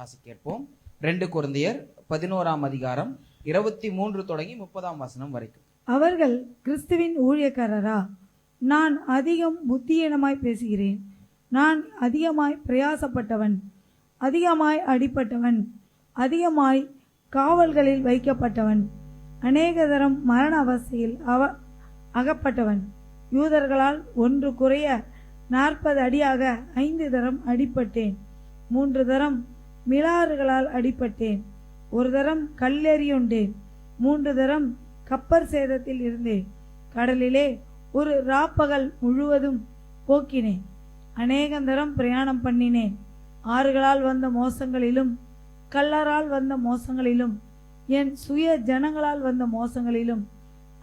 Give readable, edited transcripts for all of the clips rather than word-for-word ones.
வாசி கேட்போம். 2 கொரிந்தியர் 11ஆம் அதிகாரம் 23 தொடங்கி 30ஆம் வசனம் வரைக்கும். அவர்கள் கிறிஸ்துவின் ஊழியக்காரரா? நான் அதிகம் புத்தியீனமாய் பேசுகிறேன். நான் அதிகமாய் பிரயாசப்பட்டவன், அதிகமாய் அடிப்பட்டவன், அதிகமாய் காவல்களில் வைக்கப்பட்டவன், அநேக தரம் மரண அவஸ்தையில் அகப்பட்டவன். யூதர்களால் ஒன்று குறைய 40 அடியாக 5 தரம் அடிப்பட்டேன். 3 தரம் மிலாறுகளால் அடிப்பட்டேன். 1 தரம் கல்லெறியுண்டேன். 3 தரம் கப்பர் சேதத்தில் இருந்தேன். கடலிலே ஒரு ராப்பகல் முழுவதும் போக்கினேன். அநேகந்தரம் பிரயாணம் பண்ணினேன். ஆறுகளால் வந்த மோசங்களிலும், கல்லரால் வந்த மோசங்களிலும், என் சுய ஜனங்களால் வந்த மோசங்களிலும்,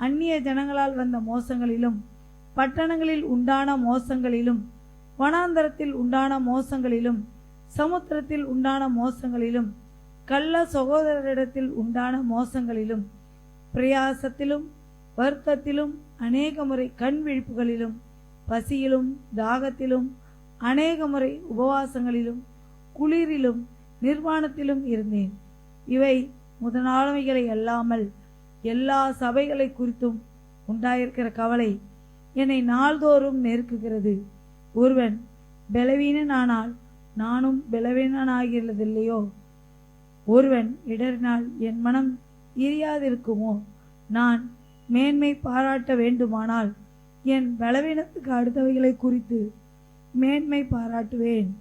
அந்நிய ஜனங்களால் வந்த மோசங்களிலும், பட்டணங்களில் உண்டான மோசங்களிலும், வனாந்தரத்தில் உண்டான மோசங்களிலும், சமுத்திரத்தில் உண்டான மோசங்களிலும், கள்ள சகோதரரிடத்தில் உண்டான மோசங்களிலும், பிரயாசத்திலும் வருத்தத்திலும், அநேக முறை கண் விழிப்புகளிலும், பசியிலும் தாகத்திலும், அநேக முறை உபவாசங்களிலும், குளிரிலும் நிர்வாணத்திலும் இருந்தேன். இவை முதலானவைகளை அல்லாமல் எல்லா சபைகளை குறித்தும் உண்டாயிருக்கிற கவலை என்னை நாள்தோறும் நெருக்குகிறது. ஒருவன் பலவீனனானால் நானும் பலவீனனாகிறதில்லையோ? ஒருவன் இடறினால் என் மனம் எரியாதிருக்குமோ? நான் மேன்மை பாராட்ட வேண்டுமானால் என் பலவீனத்துக்கு அடுத்தவைகளை குறித்து மேன்மை பாராட்டுவேன்.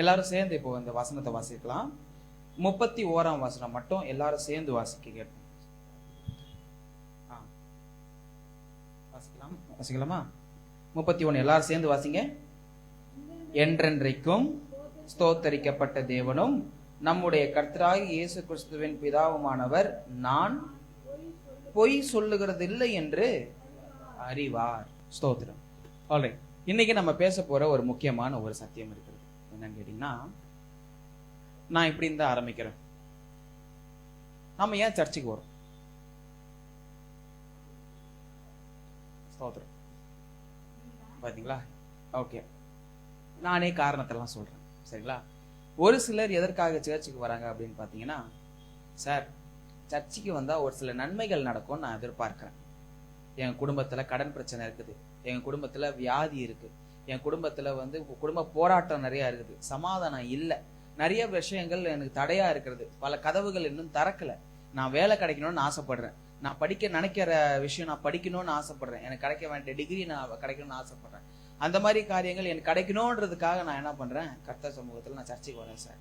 எல்லாரும் சேர்ந்து இப்போ இந்த வசனத்தை வாசிக்கலாம். 31ஆம் வசனம் மட்டும் எல்லாரும் சேர்ந்து வாசிக்க கேட்போம். வாசிக்கலாமா? 31 எல்லாரும் சேர்ந்து வாசிங்க. என்றென்றைக்கும் ஸ்தோத்தரிக்கப்பட்ட தேவனும் நம்முடைய கர்த்தராகிய இயேசு கிறிஸ்துவின் பிதாவுமானவர் நான் பொய் சொல்லுகிறதில்லை என்று அறிவார். ஸ்தோத்திரம். ஆல்ரைட், இன்னைக்கு நம்ம பேச போற ஒரு முக்கியமான ஒரு சத்தியம் இருக்கிறது. என்னன்னு கேட்டீங்கன்னா, நான் இப்படி இருந்தா ஆரம்பிக்கிறேன். நம்ம ஏன் சர்ச்சுக்கு வரோம்? ஸ்தோத்திரம். பாத்தீங்களா? ஓகே, நானே காரணத்தெல்லாம் சொல்றேன், சரிங்களா? ஒரு சிலர் எதற்காக சர்ச்சுக்கு வராங்க அப்படின்னு பார்த்தீங்கன்னா, சார் சர்ச்சுக்கு வந்தால் ஒரு சில நன்மைகள் நடக்கும்னு நான் எதிர்பார்க்குறேன். என் குடும்பத்தில் கடன் பிரச்சனை இருக்குது, என் குடும்பத்தில் வியாதி இருக்குது, என் குடும்பத்தில் குடும்ப போராட்டம் நிறையா இருக்குது, சமாதானம் இல்லை, நிறைய விஷயங்கள் எனக்கு தடையாக இருக்கிறது, பல கதவுகள் இன்னும் திறக்கலை, நான் வேலை கிடைக்கணும்னு ஆசைப்படுறேன், நான் படிக்க நினைக்கிற விஷயம் நான் படிக்கணும்னு ஆசைப்படுறேன், எனக்கு கிடைக்க வேண்டிய டிகிரி நான் கிடைக்கணும்னு ஆசைப்படுறேன், அந்த மாதிரி காரியங்கள் எனக்கு கிடைக்கணுன்றதுக்காக நான் என்ன பண்றேன், கர்த்தர் சமூகத்தில் நான் சர்ச்சைக்கு வரேன் சார்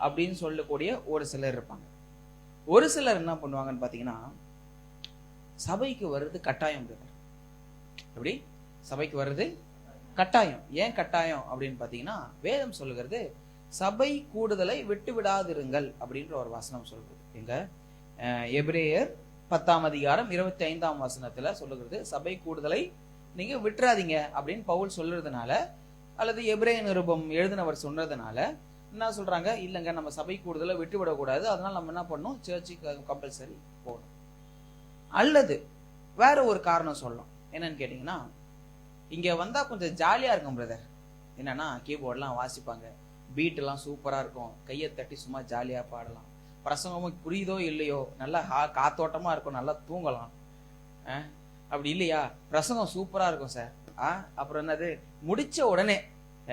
அப்படின்னு சொல்லக்கூடிய ஒரு சிலர் இருப்பாங்க. ஒரு சிலர் என்ன பண்ணுவாங்கன்னு பாத்தீங்கன்னா, சபைக்கு வர்றது கட்டாயம். எப்படி சபைக்கு வர்றது கட்டாயம்? ஏன் கட்டாயம் அப்படின்னு பாத்தீங்கன்னா, வேதம் சொல்லுகிறது சபை கூடுதலை விட்டு விடாதிருங்கள் அப்படின்ற ஒரு வசனம் சொல்றது. எங்க எபிரேயர் 10ஆம் அதிகாரம் 25ஆம் வசனத்துல சொல்லுகிறது, சபை கூடுதலை நீங்க விட்டுறாதீங்க அப்படின்னு பவுல் சொல்றதுனால, அல்லது எபிரேய நிருபம் எழுதினவர் சொன்னதுனால என்ன சொல்றாங்க, இல்லைங்க நம்ம சபை கூடுதலை விட்டு விடக்கூடாது, அதனால நம்ம என்ன பண்ணணும், சர்ச்சுக்கு கம்பல்சரி போகணும். அல்லது வேற ஒரு காரணம் சொல்லலாம். என்னன்னு கேட்டீங்கன்னா, இங்க வந்தா கொஞ்சம் ஜாலியா இருக்கும் பிரதர். என்னன்னா, கீபோர்ட்லாம் வாசிப்பாங்க, பீட் எல்லாம் சூப்பரா இருக்கும், கையை தட்டி சும்மா ஜாலியா பாடலாம், பிரசங்கமும் புரியுதோ இல்லையோ நல்லா காத்தோட்டமா இருக்கும், நல்லா தூங்கலாம். அப்படி இல்லையா, பிரசங்கம் சூப்பரா இருக்கும் சார். அப்புறம் என்னது, முடிச்ச உடனே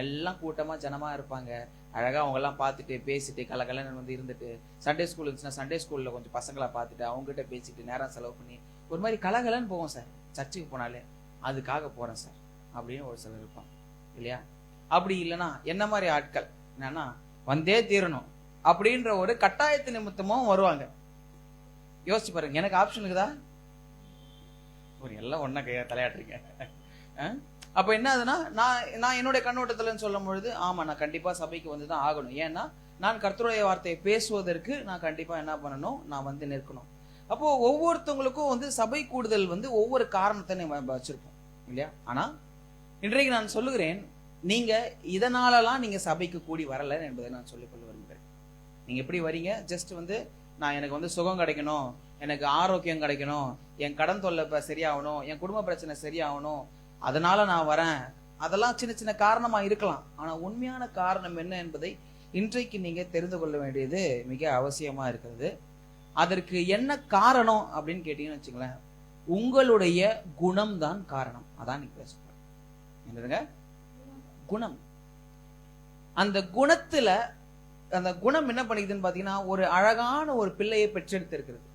எல்லாம் கூட்டமா ஜனமா இருப்பாங்க, அழகா அவங்க எல்லாம் பார்த்துட்டு பேசிட்டு கலகலன்னு இருந்துட்டு, சண்டே ஸ்கூல் இருந்துச்சுன்னா சண்டே ஸ்கூல்ல கொஞ்சம் பசங்களா பார்த்துட்டு அவங்ககிட்ட பேசிட்டு நேரம் செலவு பண்ணி ஒரு மாதிரி கலகலன்னு போவோம் சார். சர்ச்சுக்கு போனாலே அதுக்காக போறேன் சார் அப்படின்னு ஒரு சிலர் இருப்பாங்க, இல்லையா? அப்படி இல்லைன்னா என்ன மாதிரி ஆட்கள் என்னன்னா, வந்தே தீரணும் அப்படின்ற ஒரு கட்டாயத்து நிமித்தமும் வருவாங்க. யோசிச்சு பாருங்க, எனக்கு ஆப்ஷன் இருக்குதா? ஒரு எல்லாம் ஒன்னா கையா தலையாட்டுறீங்க. அப்ப என்ன ஆகுதுன்னா, நான் என்னுடைய கண்ணோட்டத்துலன்னு சொல்லும் பொழுது, ஆமா நான் கண்டிப்பா சபைக்கு வந்துதான் ஆகணும். ஏன்னா நான் கர்த்தருடைய வார்த்தையை பேசுவதற்கு நான் கண்டிப்பா என்ன பண்ணணும், நான் நிற்கணும். அப்போ ஒவ்வொருத்தவங்களுக்கும் சபை கூடுதல் ஒவ்வொரு காரணத்தை வச்சிருப்போம், இல்லையா? ஆனா இன்றைக்கு நான் சொல்லுகிறேன், நீங்க இதனாலலாம் நீங்க சபைக்கு கூடி வரல என்பதை நான் சொல்லிக்கொள்ள விரும்புகிறேன். நீங்க எப்படி வரீங்க, ஜஸ்ட் நான் எனக்கு சுகம் கிடைக்கணும், எனக்கு ஆரோக்கியம் கிடைக்கணும், என் கடன் தொல்லை சரியாகணும், என் குடும்ப பிரச்சனை சரியாகணும், அதனால நான் வரேன். அதெல்லாம் சின்ன சின்ன காரணமா இருக்கலாம். ஆனா உண்மையான காரணம் என்ன என்பதை இன்றைக்கு நீங்க தெரிந்து கொள்ள வேண்டியது மிக அவசியமா இருக்கிறது. அதற்கு என்ன காரணம் அப்படின்னு கேட்டீங்கன்னு வச்சுங்களேன், உங்களுடைய குணம் தான் காரணம். அதான் நீங்க பேச போறேன். என்னதுங்க? குணம். அந்த குணத்துல அந்த குணம் என்ன பண்ணிக்குதுன்னு பாத்தீங்கன்னா, ஒரு அழகான ஒரு பிள்ளையை பெற்றெடுத்து இருக்கிறது.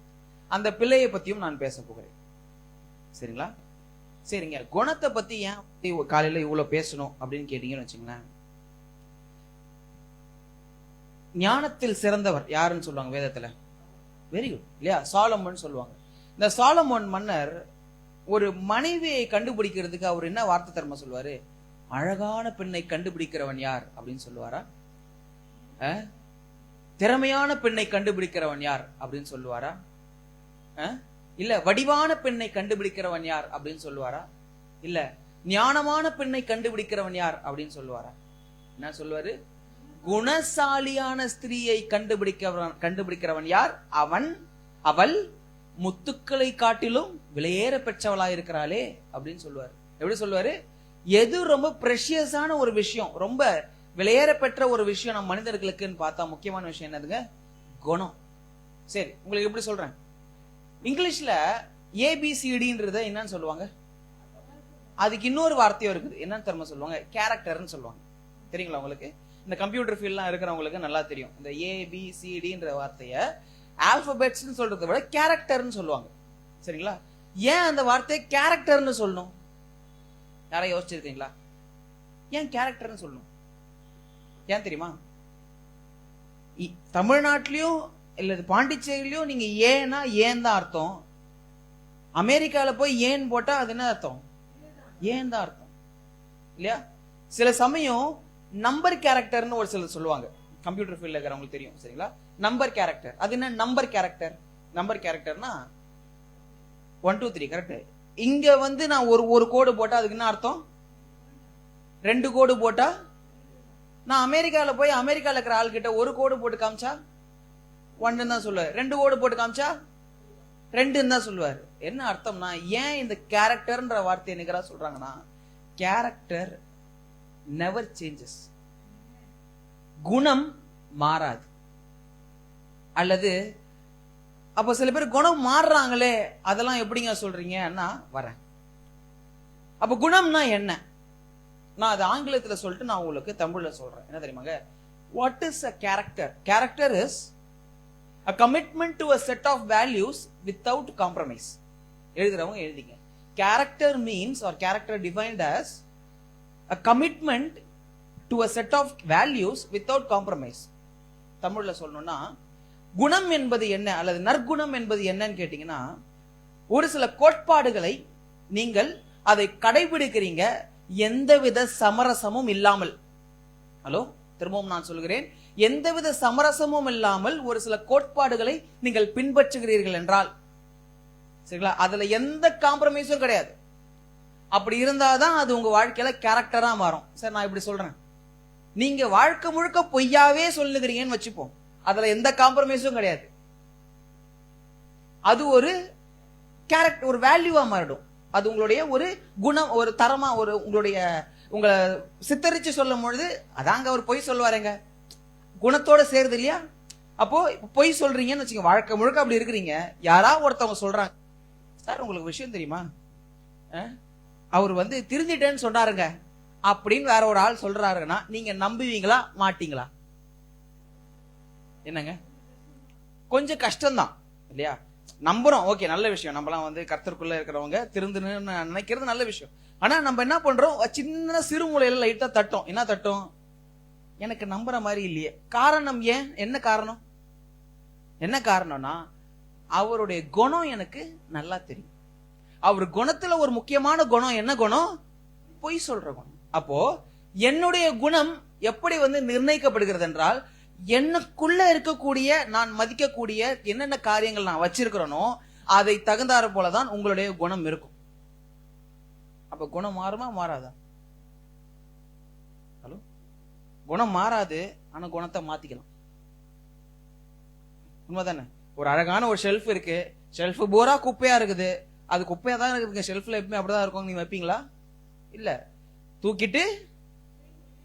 அந்த பிள்ளையை பத்தியும் நான் பேச போகிறேன். சரிங்களா? சரிங்க. குணத்தை பத்தி ஏன் காலையில இவ்வளவு பேசணும் அப்படின்னு கேட்டீங்கன்னு வச்சுங்களேன், ஞானத்தில் சிறந்தவர் யாருன்னு சொல்லுவாங்க வேதத்துல? வெரி குட் இல்லையா? சாலமோன் சொல்லுவாங்க. இந்த சாலமோன் மன்னர் ஒரு மனைவியை கண்டுபிடிக்கிறதுக்கு அவர் என்ன வார்த்தை தர்ம சொல்லுவாரு? அழகான பெண்ணை கண்டுபிடிக்கிறவன் யார் அப்படின்னு சொல்லுவாரா? திறமையான பெண்ணை கண்டுபிடிக்கிறவன் யார் அப்படின்னு சொல்லுவாரா? இல்ல வடிவான பெண்ணை கண்டுபிடிக்கிறவன் யார் அப்படின்னு சொல்லுவாரா? இல்ல ஞானமான பெண்ணை கண்டுபிடிக்கிறவன் யார் அப்படின்னு சொல்லுவாரா? என்ன சொல்லுவாரு? குணசாலியான ஸ்திரீயை கண்டுபிடிக்கிறவன் யார்? அவள் முத்துக்களை காட்டிலும் விலையேற பெற்றவளாயிருக்கிறாளே அப்படின்னு சொல்லுவாரு. எப்படி சொல்லுவாரு? எது ரொம்ப பிரஷியஸான ஒரு விஷயம், ரொம்ப விலையேற பெற்ற ஒரு விஷயம் நம்ம மனிதர்களுக்குன்னு பார்த்தா முக்கியமான விஷயம் என்னதுங்க? குணம். சரி, உங்களுக்கு எப்படி சொல்றேன்? இங்கிலீஷ்ல ஏபிசிடின்றத என்னன்னு சொல்லுவாங்க? அதுக்கு இன்னொரு வார்த்தையும் இருக்குது. என்னன்னு தெரியுமா சொல்லுவாங்க? கேரக்டர்னு சொல்லுவாங்க. தெரியுங்களா உங்களுக்கு? இந்த கம்ப்யூட்டர் ஃபீல்ட்லாம் இருக்கிறவங்களுக்கு நல்லா தெரியும். இந்த ஏபிசிடின்ற வார்த்தைய ஆல்பபெட்ஸ்னு சொல்றதை விட கேரக்டர்னு சொல்லுவாங்க. சரிங்களா? ஏன் அந்த வார்த்தையை கேரக்டர்னு சொல்லணும்? யாரை யோசிச்சிருக்கீங்களா? ஏன் கேரக்டர்னு சொல்லணும்? ஏன் தெரியுமா? தமிழ்நாட்டிலையும் இல்ல பாண்டிச்சேரியிலையும் நீங்க ஏன்னா ஏன் தான் அர்த்தம். அமெரிக்கால போய் ஏன் போட்டா அது என்ன அர்த்தம்? ஏன் தான் அர்த்தம் இல்லையா? சில சமயம் நம்பர் கேரக்டர்னு ஒரு சிலர் சொல்லுவாங்க. கம்ப்யூட்டர் ஃபீல்ட்ல இருக்கிறவங்களுக்கு தெரியும். சரிங்களா? Number character. அது என்ன நம்பர் கேரக்டர்? நம்பர் கேரக்டர்னா 1 2 3 கரெக்ட். இங்க வந்து நான் ஒரு கோடு போட்டா அதுக்கு என்ன அர்த்தம்? 2 கோடு போட்டா, நான் அமெரிக்கால போய் அமெரிக்கால இருக்கிற ஆள் கிட்ட ஒரு கோடு போட்டு காமிச்சா 1 தான் சொல்லுவாரு. 2 கோடு போட்டு காமிச்சா 2 தான் சொல்லுவாரு. என்ன அர்த்தம்னா, ஏன் இந்த கேரக்டர்ன்ற வார்த்தையை நிகரா சொல்றாங்கன்னா, கேரக்டர் நெவர் சேஞ்சஸ். குணம் மாறாது. அல்லது அப்ப சில பேர் குணம் மாறுறாங்களே, அதெல்லாம் எப்படிங்க சொல்றீங்கன்னா வரேன். அப்ப குணம்னா என்ன? நான் அது ஆங்கிலத்துல சொல்லிட்டு நான் உங்களுக்கு தமிழ்ல சொல்றேன். என்ன தெரியுமாங்க? What is a character? Character is a commitment to a set of values without compromise. எழுதுறவங்க எழுதிங்க. Character means, or character defined as a commitment to a set of values without compromise. தமிழ்ல சொல்லணும்னா, குணம் என்பது என்ன அல்லது நற்குணம் என்பது என்னன்னு கேட்டீங்கன்னா, ஒரு சில கோட்பாடுகளை நீங்கள் அதை கடைபிடிக்கிறீங்க எந்தவித சமரசமும் இல்லாமல். ஹலோ, திரும்பவும் நான் சொல்கிறேன், எந்தவித சமரசமும் இல்லாமல் ஒரு சில கோட்பாடுகளை நீங்கள் பின்பற்றுகிறீர்கள் என்றால், சரிங்களா, அதுல எந்த காம்ப்ரமைஸும் கிடையாது. அப்படி இருந்தாதான் அது உங்க வாழ்க்கையில கேரக்டரா மாறும். சார், நான் இப்படி சொல்றேன், நீங்க வாழ்க்கை முழுக்க பொய்யாவே சொல்லுகிறீங்கன்னு வச்சுப்போம், அதுல எந்த காம்ப்ரமைஸும் கிடையாது. அது ஒரு கேரக்டர், ஒரு வேல்யூவா மாறிடும். அது உங்களுடைய ஒரு குணம், ஒரு தரமா, ஒரு உங்களை சித்தரிச்சு சொல்லும் பொழுது, அதாங்க அவர் பொய் சொல்லுவாருங்க, குணத்தோட சேருது இல்லையா? அப்போ பொய் சொல்றீங்கன்னு வச்சுங்க, வாழ்க்கை முழுக்க அப்படி இருக்கிறீங்க. யாராவது ஒருத்தவங்க சொல்றாங்க, சார் உங்களுக்கு விஷயம் தெரியுமா, அவர் வந்து திருந்திட்டேன்னு சொன்னாருங்க அப்படின்னு வேற ஒரு ஆள் சொல்றாருன்னா, நீங்க நம்புவீங்களா மாட்டீங்களா? என்னங்க, கொஞ்சம் கஷ்டம்தான் இல்லையா? நம்புறோம், ஓகே, நல்ல விஷயம். நம்மலாம் வந்து கர்த்தருக்குள்ள இருக்கிறவங்க திருந்துன்னு நினைக்கிறது நல்ல விஷயம். ஆனா நம்ம என்ன பண்றோம், சின்ன சிறு மூலையில லைட்டா தட்டும். என்ன தட்டும்? எனக்கு நம்புற மாதிரி இல்லையே. காரணம் ஏன்? என்ன காரணம்? என்ன காரணம்னா, அவருடைய குணம் எனக்கு நல்லா தெரியும். அவர் குணத்துல ஒரு முக்கியமான குணம் என்ன குணம்? பொய் சொல்ற குணம். அப்போ என்னுடைய குணம் எப்படி வந்து நிர்ணயிக்கப்படுகிறது என்றால், எனக்குள்ள இருக்கக்கூடிய, நான் மதிக்கக்கூடிய என்னென்ன காரியங்கள் நான் வச்சிருக்கிறேனோ அதை தகுந்தாறு போலதான் உங்களுடைய குணம் இருக்கும். அப்ப குணம் மாறுமா மாறாதா? ஹலோ, குணம் மாறாது, ஆனா குணத்தை மாத்திக்கலாம். உண்மைதானே? ஒரு அழகான ஒரு ஷெல்ஃப் இருக்கு, ஷெல்ஃப் பூரா குப்பையா இருக்குது, அது குப்பையா தான் இருக்குங்க. ஷெல்ஃப்ல எப்பவுமே அப்படிதான் இருக்கும். நீங்க வைப்பீங்களா? இல்ல, தூக்கிட்டு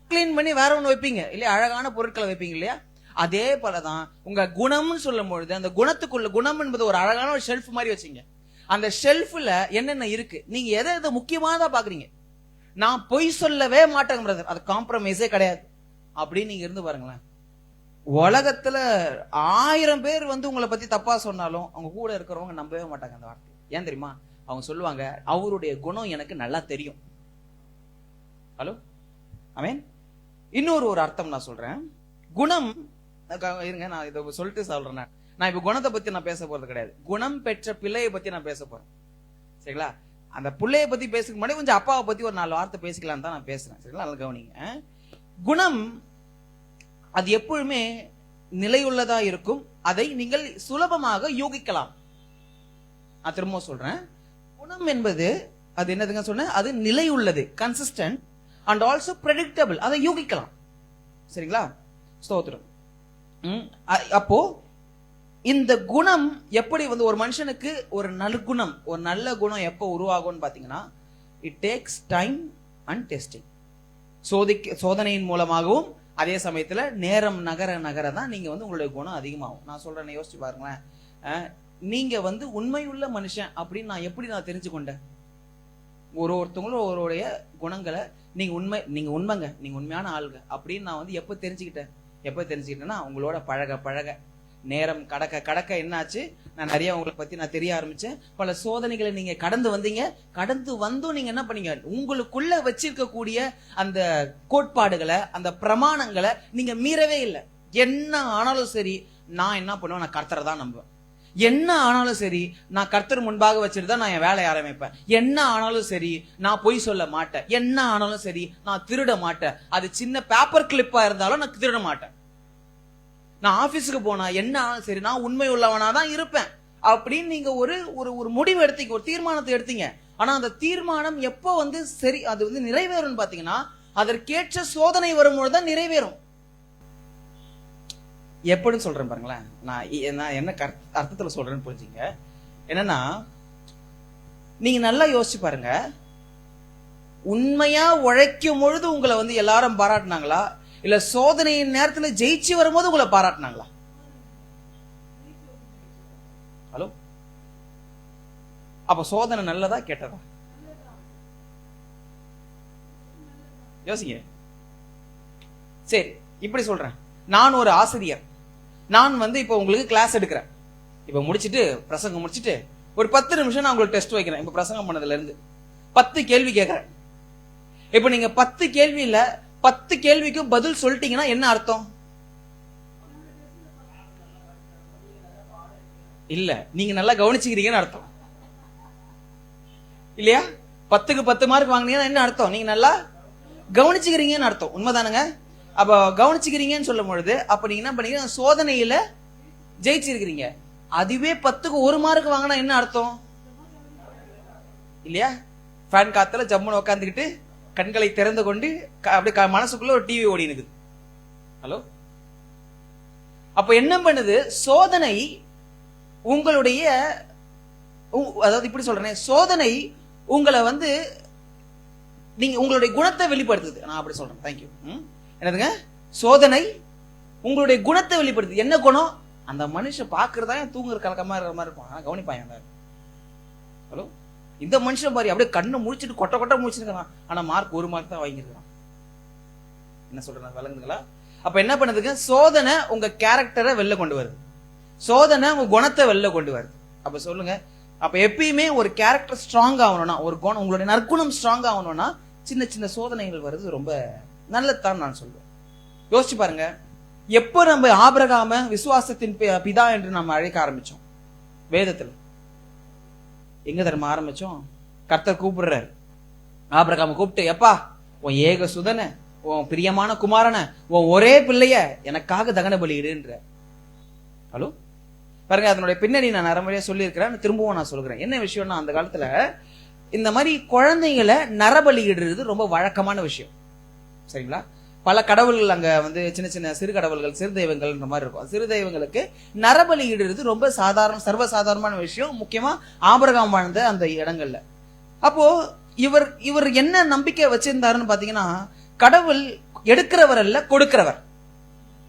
கிளீன் பண்ணி வேற ஒண்ணு வைப்பீங்க இல்லையா, அழகான பொருட்களை வைப்பீங்க இல்லையா. அதே போலதான் உங்க குணம்னு சொல்லும் பொழுது அந்த குணத்துக்குள்ள, குணம் என்பது ஒரு அழகான ஒரு ஷெல்ஃப் மாதிரி வச்சீங்க. அந்த ஷெல்ஃப்ல என்னென்ன இருக்கு, நீங்க எதை எதை முக்கியமானதா பாக்குறீங்க. நான் பொய் சொல்லவே மாட்டேங்க பிரதர், அது காம்ப்ரமைஸே கிடையாது அப்படின்னு நீங்க இருந்து பாருங்களேன். உலகத்துல 1000 பேர் வந்து உங்களை பத்தி தப்பா சொன்னாலும் அவங்க கூட இருக்கிறவங்க நம்பவே மாட்டாங்க அந்த வார்த்தை. ஏன் தெரியுமா? அவங்க சொல்லுவாங்க, அவருடைய குணம் எனக்கு நல்லா தெரியும். ஹலோ, ஆமென். இன்னொரு அர்த்தம் நான் சொல்றேன். குணம் இருங்க, நான் இதை சொல்லிட்டு சொல்றேன். நான் இப்ப குணத்தை பத்தி நான் பேச போறது கிடையாது, குணம் பெற்ற பிள்ளையை பத்தி நான் பேச போறேன். சரிங்களா? அந்த பிள்ளையை பத்தி பேசுறதுக்கு முன்னாடி கொஞ்சம் அப்பாவை பத்தி ஒரு 4 வார்த்தை பேசிக்கலாம் தான் நான் பேசுறேன். சரிங்களா? நல்லா கவனிங்க. குணம் அது எப்பொழுதுமே நிலையுள்ளதா இருக்கும். அதை நீங்கள் சுலபமாக யூகிக்கலாம். நான் திரும்ப சொல்றேன், குணம் என்பது அது என்னதுங்க சொன்ன, அது நிலையுள்ளது, கன்சிஸ்டன்ட் அண்ட் ஆல்சோ பிரெடிக்டபிள். அதை யூகிக்கலாம். சரிங்களா? ஸ்தோத்திரம். அப்போ இந்த குணம் எப்படி வந்து ஒரு மனுஷனுக்கு ஒரு நற்குணம், ஒரு நல்ல குணம் எப்போ உருவாகும்னு பாத்தீங்கன்னா, it takes time and testing. சோதனையின் மூலமாகவும் அதே சமயத்துல நேரம் நகர தான் நீங்க வந்து உங்களுடைய குணம் அதிகமாகும். நான் சொல்றேன், யோசிச்சு பாருங்களேன். நீங்க வந்து உண்மையுள்ள மனுஷன் அப்படின்னு நான் எப்படி தெரிஞ்சு கொண்டேன்? ஒருத்தவங்களும் ஒருவருடைய குணங்களை நீங்க உண்மைங்க, நீங்க உண்மையான ஆளுங்க அப்படின்னு நான் வந்து எப்ப தெரிஞ்சுக்கிட்டேன்னா, உங்களோட பழக நேரம் கடக்க என்னாச்சு, நான் நிறைய உங்களை பத்தி நான் தெரிய ஆரம்பிச்சேன். பல சோதனைகளை நீங்க கடந்து வந்தீங்க. கடந்து வந்தும் நீங்க என்ன பண்ணீங்க, உங்களுக்குள்ள வச்சிருக்கக்கூடிய அந்த கோட்பாடுகளை, அந்த பிரமாணங்களை நீங்க மீறவே இல்லை. என்ன ஆனாலும் சரி, நான் என்ன பண்ணுவேன், நான் கர்த்தரை தான் நம்புவேன். என்ன ஆனாலும் சரி, நான் கர்த்தர் முன்பாக வச்சுட்டு தான் நான் என் வேலையை ஆரம்பிப்பேன். என்ன ஆனாலும் சரி, நான் பொய் சொல்ல மாட்டேன். என்ன ஆனாலும் சரி, நான் திருட மாட்டேன். அது சின்ன பேப்பர் கிளிப்பா இருந்தாலும் நான் திருட மாட்டேன். நான் ஆபீஸுக்கு போனா என்ன ஆனாலும் சரி, நான் உண்மை உள்ளவனா தான் இருப்பேன் அப்படின்னு நீங்க ஒரு முடிவு எடுத்தீங்க, ஒரு தீர்மானத்தை எடுத்தீங்க. ஆனா அந்த தீர்மானம் எப்போ வந்து சரி, அது வந்து நிறைவேறும் பாத்தீங்கன்னா, அதற்கேற்ற சோதனை வரும்போது தான் நிறைவேறும். எப்படின்னு சொல்றேன் பாருங்களேன். நான் என்ன அர்த்தத்துல சொல்றேன்னு புரிஞ்சுங்க. என்னன்னா, நீங்க நல்லா யோசிச்சு பாருங்க. உண்மையா உழைக்கும் பொழுது உங்களை வந்து எல்லாரும் பாராட்டினாங்களா, இல்ல சோதனையின் நேரத்துல ஜெயிச்சு வரும்போது உங்களை பாராட்டினாங்களா? ஹலோ, அப்ப சோதனை நல்லதா கெட்டதா? யோசிங்க. சரி, இப்படி சொல்றேன். நான் ஒரு ஆசிரியர். நான் வந்து இப்ப உங்களுக்கு கிளாஸ் எடுக்கிறேன். இப்ப முடிச்சிட்டு, பிரசங்கம் முடிச்சிட்டு ஒரு 10 நிமிஷம் நான் உங்களுக்கு டெஸ்ட் வைக்கிறேன். இப்ப பிரசங்கம் பண்ணதுல இருந்து 10 கேள்வி கேட்கிறேன். இப்ப நீங்க 10 கேள்வியில 10 கேள்விக்கும் பதில் சொல்லிட்டீங்கன்னா என்ன அர்த்தம்? இல்ல, நீங்க நல்லா கவனிச்சுக்கிறீங்கன்னு அர்த்தம் இல்லையா? 10க்கு 10 மார்க் வாங்கினீங்கன்னா என்ன அர்த்தம்? நீங்க நல்லா கவனிச்சுக்கிறீங்கன்னு அர்த்தம். உண்மைதானுங்க? அப்ப கவனிச்சுக்கிறீங்கன்னு சொல்லும் பொழுது அப்ப நீங்க என்ன பண்ணீங்க, சோதனையில ஜெயிச்சிருக்கிறீங்க. அதுவே 10க்கு 1 மார்க் வாங்கினா என்ன அர்த்தம்? இல்லையா? ஃபேன் காத்துல ஜம்முன்னு உட்காந்துக்கிட்டு கண்களை திறந்து கொண்டு அப்படியே மனசுக்குள்ள ஒரு டிவி ஓடி இருக்குது. ஹலோ, அப்ப என்ன பண்ணுது சோதனை? உங்களுடைய, அதாவது இப்படி சொல்றேன், சோதனை உங்களை வந்து நீங்க உங்களுடைய குணத்தை வெளிப்படுத்துது. நான் அப்படி சொல்றேன். தேங்க்யூ. என்னதுங்க? சோதனை உங்களுடைய குணத்தை வெளிப்படுத்துது. என்ன குணம்? அந்த மனுஷன் பாக்குறதா தூங்குற கலக்கமா இருக்கிற மாதிரி இருக்கும். ஆனா கவனிப்பாங்க. ஹலோ, இந்த மனுஷன் பாரு அப்படியே கண்ணை முடிச்சுட்டு கொட்ட முடிச்சிருக்கான். ஆனா மார்க் 1 மார்க் தான் வாங்கியிருக்கான். என்ன சொல்றேன், விளங்குதுங்களா? அப்ப என்ன பண்ணுதுங்க, சோதனை உங்க கேரக்டரை வெளில கொண்டு வருது. சோதனை உங்க குணத்தை வெளில கொண்டு வருது. அப்ப சொல்லுங்க, அப்ப எப்பயுமே ஒரு கேரக்டர் ஸ்ட்ராங் ஆகணும்னா, ஒரு குணம், உங்களுடைய நற்குணம் ஸ்ட்ராங் ஆகணும்னா சின்ன சின்ன சோதனைகள் வருது ரொம்ப நல்லதுதான் நான் சொல்றேன். யோசிச்சு பாருங்க. எப்ப நம்ம ஆபிரகாம விசுவாசத்தின் பிதா என்று நம்ம அழைக்க ஆரம்பிச்சோம்? வேதத்துல எங்க தர்ம ஆரம்பிச்சோம்? கர்த்தர் கூப்பிடுறாரு. ஆபிரகாம கூப்பிட்டு, எப்பா உன் ஏக சுதன, உன் பிரியமான குமாரன, உன் ஒரே பிள்ளைய எனக்காக தகன பலியிடுன்ற. ஹலோ, பாருங்க, அதனுடைய பின்னணி நான் நரம்படியா சொல்லி இருக்கிறேன். திரும்பவும் நான் சொல்கிறேன். என்ன விஷயம்னா, அந்த காலத்துல இந்த மாதிரி குழந்தைங்களை நரபலியிடுறது ரொம்ப வழக்கமான விஷயம். சரிங்களா? பல கடவுள்கள் அங்க வந்து சின்ன சின்ன சிறு கடவுள்கள், சிறு தெய்வங்கள் மாதிரி இருக்கும். சிறு தெய்வங்களுக்கு நரபலியிடுறது ரொம்ப சர்வசாதாரணமான விஷயம், முக்கியமா ஆபிரகாம் வாழ்ந்த அந்த இடங்கள்ல. அப்போ இவர் என்ன நம்பிக்கை வச்சிருந்தாருன்னு பாத்தீங்கன்னா, கடவுள் எடுக்கிறவர் அல்ல, கொடுக்கிறவர்.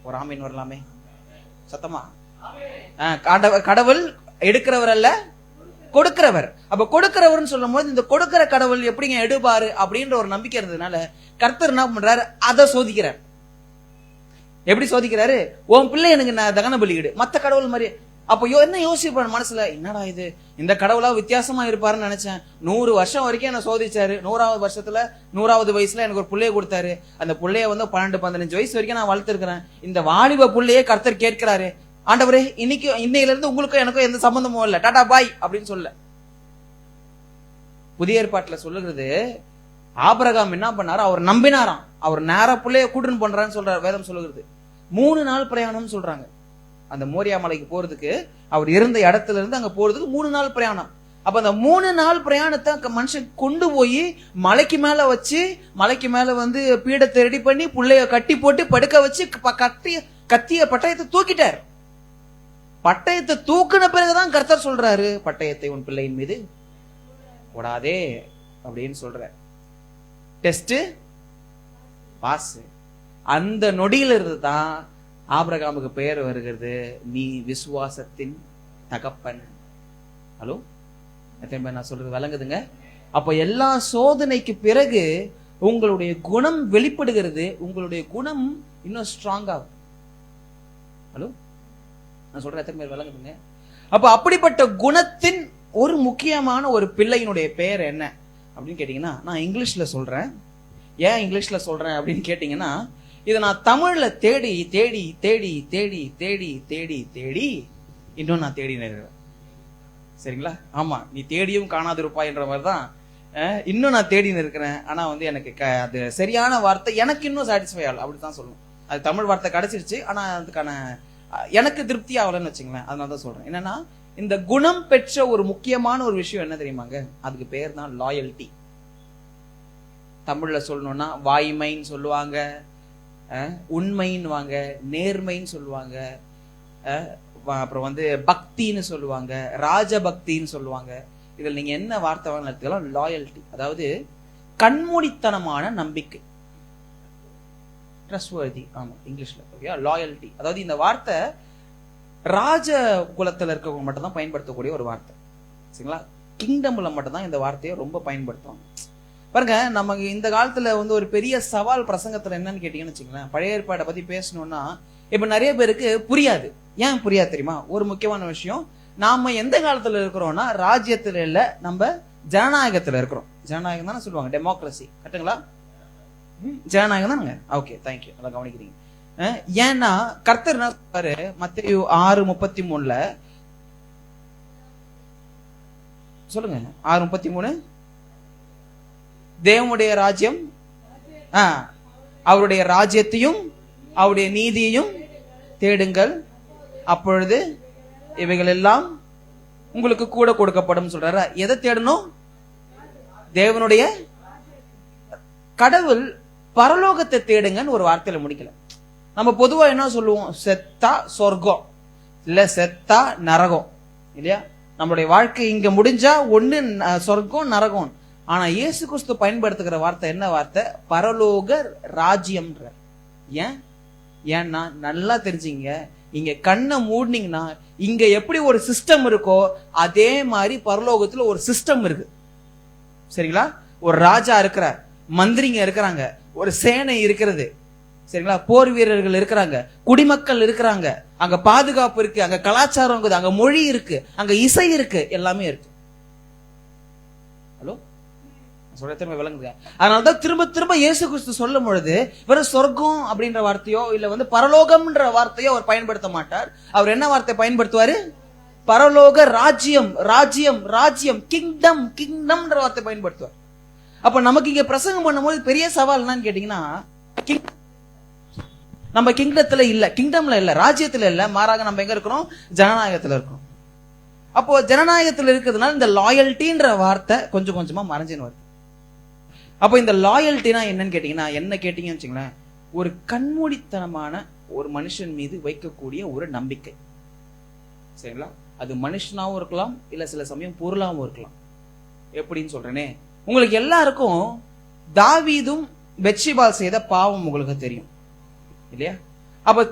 ஒரு ஆமீன் வரலாமே சத்தமா. கடவுள் எடுக்கிறவர் அல்ல, கொடுக்கிறவர். அப்ப கொடுக்கிறவர்னு சொல்லும் போது இந்த கொடுக்கிற கடவுள் எப்படிங்க எடுப்பாரு அப்படின்ற ஒரு நம்பிக்கை இருந்ததுனால கர்த்தர் என்ன பண்றாரு, அதை சோதிக்கிறார். எப்படி சோதிக்கிறாரு? உன் பிள்ளை எனக்கு நான் தகன பலியிடு, மத்த கடவுள் மாதிரி. அப்போ என்ன யோசிப்பான் மனசுல, என்னடா இது, இந்த கடவுளா வித்தியாசமா இருப்பாருன்னு நினைச்சேன். 100 வருஷம் வரைக்கும் என்ன சோதிச்சாரு. 100வது வருஷத்துல 100வது வயசுல எனக்கு ஒரு பிள்ளைய கொடுத்தாரு. அந்த பிள்ளைய 12-15 வயசு வரைக்கும் நான் வளர்த்துருக்கிறேன். இந்த வாலிப பிள்ளையே கர்த்தர் கேட்கிறாரு, ஆண்டவரே இன்னையில இருந்து உங்களுக்கும் எனக்கும் எந்த சம்பந்தமும் இல்ல, டாடா பாய் அப்படின்னு சொல்ல. புதிய ஏற்பாட்டுல சொல்லுகிறது, ஆபிரகாம் என்ன பண்ணாரு, அவர் நம்பினாராம். அவர் நேரா பிள்ளைய கூட்டுன்னு பண்றான்னு சொல்றாரு வேதம் சொல்லுகிறது. 3 நாள் பிரயாணம் சொல்றாங்க. அந்த மோரியா மலைக்கு போறதுக்கு, அவர் இருந்த இடத்துல இருந்து அங்க போறதுக்கு 3 நாள் பிரயாணம். அப்ப அந்த 3 நாள் பிரயாணத்தை மனுஷன் கொண்டு போய் மலைக்கு மேல வச்சு, மலைக்கு மேல பீடத்தை ரெடி பண்ணி புள்ளைய கட்டி போட்டு படுக்க வச்சு கத்திய பட்டயத்தை தூக்கிட்டார். பட்டயத்தை தூக்கின பிறகுதான் கர்த்தர் சொல்றாரு, பட்டயத்தை உன் பிள்ளையின் மீது போடாதே அப்படின்னு சொல்ற. Test pass. அந்த நொடியில இருந்து தான் ஆபிரகாமுக்கு பெயர் வருகிறது, நீ விசுவாசத்தின் தகப்பன். ஹலோ, எத்தனை பேர் நான் சொல்றது விளங்குதுங்க? அப்ப எல்லா சோதனைக்கு பிறகு உங்களுடைய குணம் வெளிப்படுகிறது. உங்களுடைய குணம் இன்னும் ஸ்ட்ராங் ஆகும். ஹலோ, நான் சொல்றேன், எத்தனை பேர் விளங்குதுங்க? அப்ப அப்படிப்பட்ட குணத்தின் ஒரு முக்கியமான ஒரு பிள்ளையினுடைய பெயர் என்ன அப்படின்னு கேட்டீங்கன்னா, நான் இங்கிலீஷ்ல சொல்றேன். ஏன் இங்கிலீஷ்ல சொல்றேன் அப்படின்னு கேட்டீங்கன்னா, இதை நான் தமிழ்ல தேடி தேடி தேடி தேடி தேடி தேடி தேடி இன்னும் நான் தேடி இருக்கிறேன். சரிங்களா? ஆமா, நீ தேடியும் காணாதிருப்பாய் என்ற மாதிரிதான் இன்னும் நான் தேடின்னு இருக்கிறேன். ஆனா எனக்கு அது சரியான வார்த்தை எனக்கு இன்னும் சாட்டிஸ்ஃபை ஆகல, அப்படித்தான் சொல்லணும். அது தமிழ் வார்த்தை கிடைச்சிருச்சு, ஆனா அதுக்கான எனக்கு திருப்தி ஆகலன்னு வச்சுங்களேன். அதனாலதான் சொல்றேன். என்னன்னா, இந்த குணம் பெற்ற ஒரு முக்கியமான ஒரு விஷயம் என்ன தெரியுமாங்க? அதுக்கு பேர் தான் லாயல்டி. தமிழ்ல சொல்லணும்னா வாய்மைன்னு சொல்லுவாங்க, உண்மைன்னு வாங்க, நேர்மைன்னு சொல்லுவாங்க, அப்புறம் பக்தின்னு சொல்லுவாங்க, ராஜபக்தின்னு சொல்லுவாங்க. இதுல நீங்க என்ன வார்த்தை எடுத்துக்கலாம், லாயல்டி. அதாவது கண்மூடித்தனமான நம்பிக்கை, ட்ரஸ்ட்வர்தி. ஆமா, இங்கிலீஷ்ல லாயல்டி. அதாவது இந்த வார்த்தை ராஜ குலத்துல இருக்கவங்க மட்டும் தான் பயன்படுத்தக்கூடிய ஒரு வார்த்தை. சரிங்களா? கிங்டம்ல மட்டும் தான் இந்த வார்த்தையை ரொம்ப பயன்படுத்துவாங்க. பாருங்க, நமக்கு இந்த காலத்துல ஒரு பெரிய சவால் பிரசங்கத்துல என்னன்னு கேட்டீங்கன்னு வச்சுங்களேன், பழைய ஏற்பாடை பத்தி பேசணும்னா இப்ப நிறைய பேருக்கு புரியாது. ஏன் புரியாது தெரியுமா? ஒரு முக்கியமான விஷயம், நாம எந்த காலத்துல இருக்கிறோம்னா ராஜ்யத்துல இல்ல, நம்ம ஜனநாயகத்துல இருக்கிறோம். ஜனநாயகம் தானே சொல்லுவாங்க, டெமோக்ரஸி. கரெக்டுங்களா? ஜனநாயகம் தானுங்க. ஓகே, தேங்க்யூ, நல்லா கவனிக்கிறீங்க. ஏன்னா கர்த்தர் என்ன சொல்றாரு, மத்தேயு 6:33 சொல்லுங்க, 6:33, தேவனுடைய ராஜ்யம், அவருடைய ராஜ்யத்தையும் அவருடைய நீதியையும் தேடுங்கள், அப்பொழுது இவைகள் எல்லாம் உங்களுக்கு கூட கொடுக்கப்படும் சொல்றாரு. எதை தேடணும்? தேவனுடைய கடவுள் பரலோகத்தை தேடுங்கன்னு ஒரு வார்த்தையில முடிக்கல. நம்ம பொதுவா என்ன சொல்லுவோம், செத்தா சொர்க்கம், இல்ல செத்தா நரகம், இல்லையா? நம்மளுடைய வாழ்க்கை இங்க முடிஞ்சா ஒண்ணு சொர்க்கம் நரகம். ஆனா இயேசு கிறிஸ்து பயன்படுத்துகிற வார்த்தை என்ன வார்த்தை? பரலோக ராஜ்யம்ன்ற. ஏன்னா நல்லா தெரிஞ்சுங்க, இங்க கண்ணை மூடினீங்கன்னா இங்க எப்படி ஒரு சிஸ்டம் இருக்கோ அதே மாதிரி பரலோகத்துல ஒரு சிஸ்டம் இருக்கு. சரிங்களா? ஒரு ராஜா இருக்கிறார், மந்திரிங்க இருக்கிறாங்க, ஒரு சேனை இருக்கிறது. சரிங்களா? போர் வீரர்கள் இருக்கிறாங்க, குடிமக்கள் இருக்கிறாங்க, அங்க பாதுகாப்பு இருக்கு, அங்க கலாச்சாரம் இருக்குது, அங்க மொழி இருக்கு, அங்க இசை இருக்கு, எல்லாமே இருக்கு. ஹலோ, விளங்குங்க. அதனாலதான் திரும்ப திரும்ப இயேசு கிறிஸ்து சொல்லும் பொழுது வெறும் சொர்க்கம் அப்படின்ற வார்த்தையோ இல்ல பரலோகம்ன்ற வார்த்தையோ அவர் பயன்படுத்த மாட்டார். அவர் என்ன வார்த்தை பயன்படுத்துவாரு? பரலோக ராஜ்யம், ராஜ்யம், ராஜ்யம், கிங்டம், கிங்டம்ன்ற வார்த்தை பயன்படுத்துவார். அப்ப நமக்கு இங்க பிரசங்கம் பண்ணும்போது பெரிய சவால் என்னன்னு கேட்டீங்கன்னா, நம்ம கிங்டத்துல இல்ல, கிங்டம்ல இல்ல, ராஜ்யத்துல இல்ல, மாறாக நம்ம எங்க இருக்கிறோம்? ஜனநாயகத்துல இருக்கிறோம். அப்போ ஜனநாயகத்துல இருக்கிறதுனால இந்த லாயல்ட்டின்ற வார்த்தை கொஞ்சம் கொஞ்சமா மறைஞ்சுன்னு வருது. அப்போ இந்த லாயல்ட்டினா என்னன்னு கேட்டீங்கன்னா, என்ன கேட்டீங்கன்னு வச்சுங்களேன், ஒரு கண்மூடித்தனமான ஒரு மனுஷன் மீது வைக்கக்கூடிய ஒரு நம்பிக்கை. சரிங்களா? அது மனுஷனாவும் இருக்கலாம், இல்ல சில சமயம் பொருளாவும் இருக்கலாம். எப்படின்னு சொல்றேனே, உங்களுக்கு எல்லாருக்கும் தாவீதும் பெத்ஷிபால் செய்த பாவம் உங்களுக்கு தெரியும் இல்லையா? அப்ப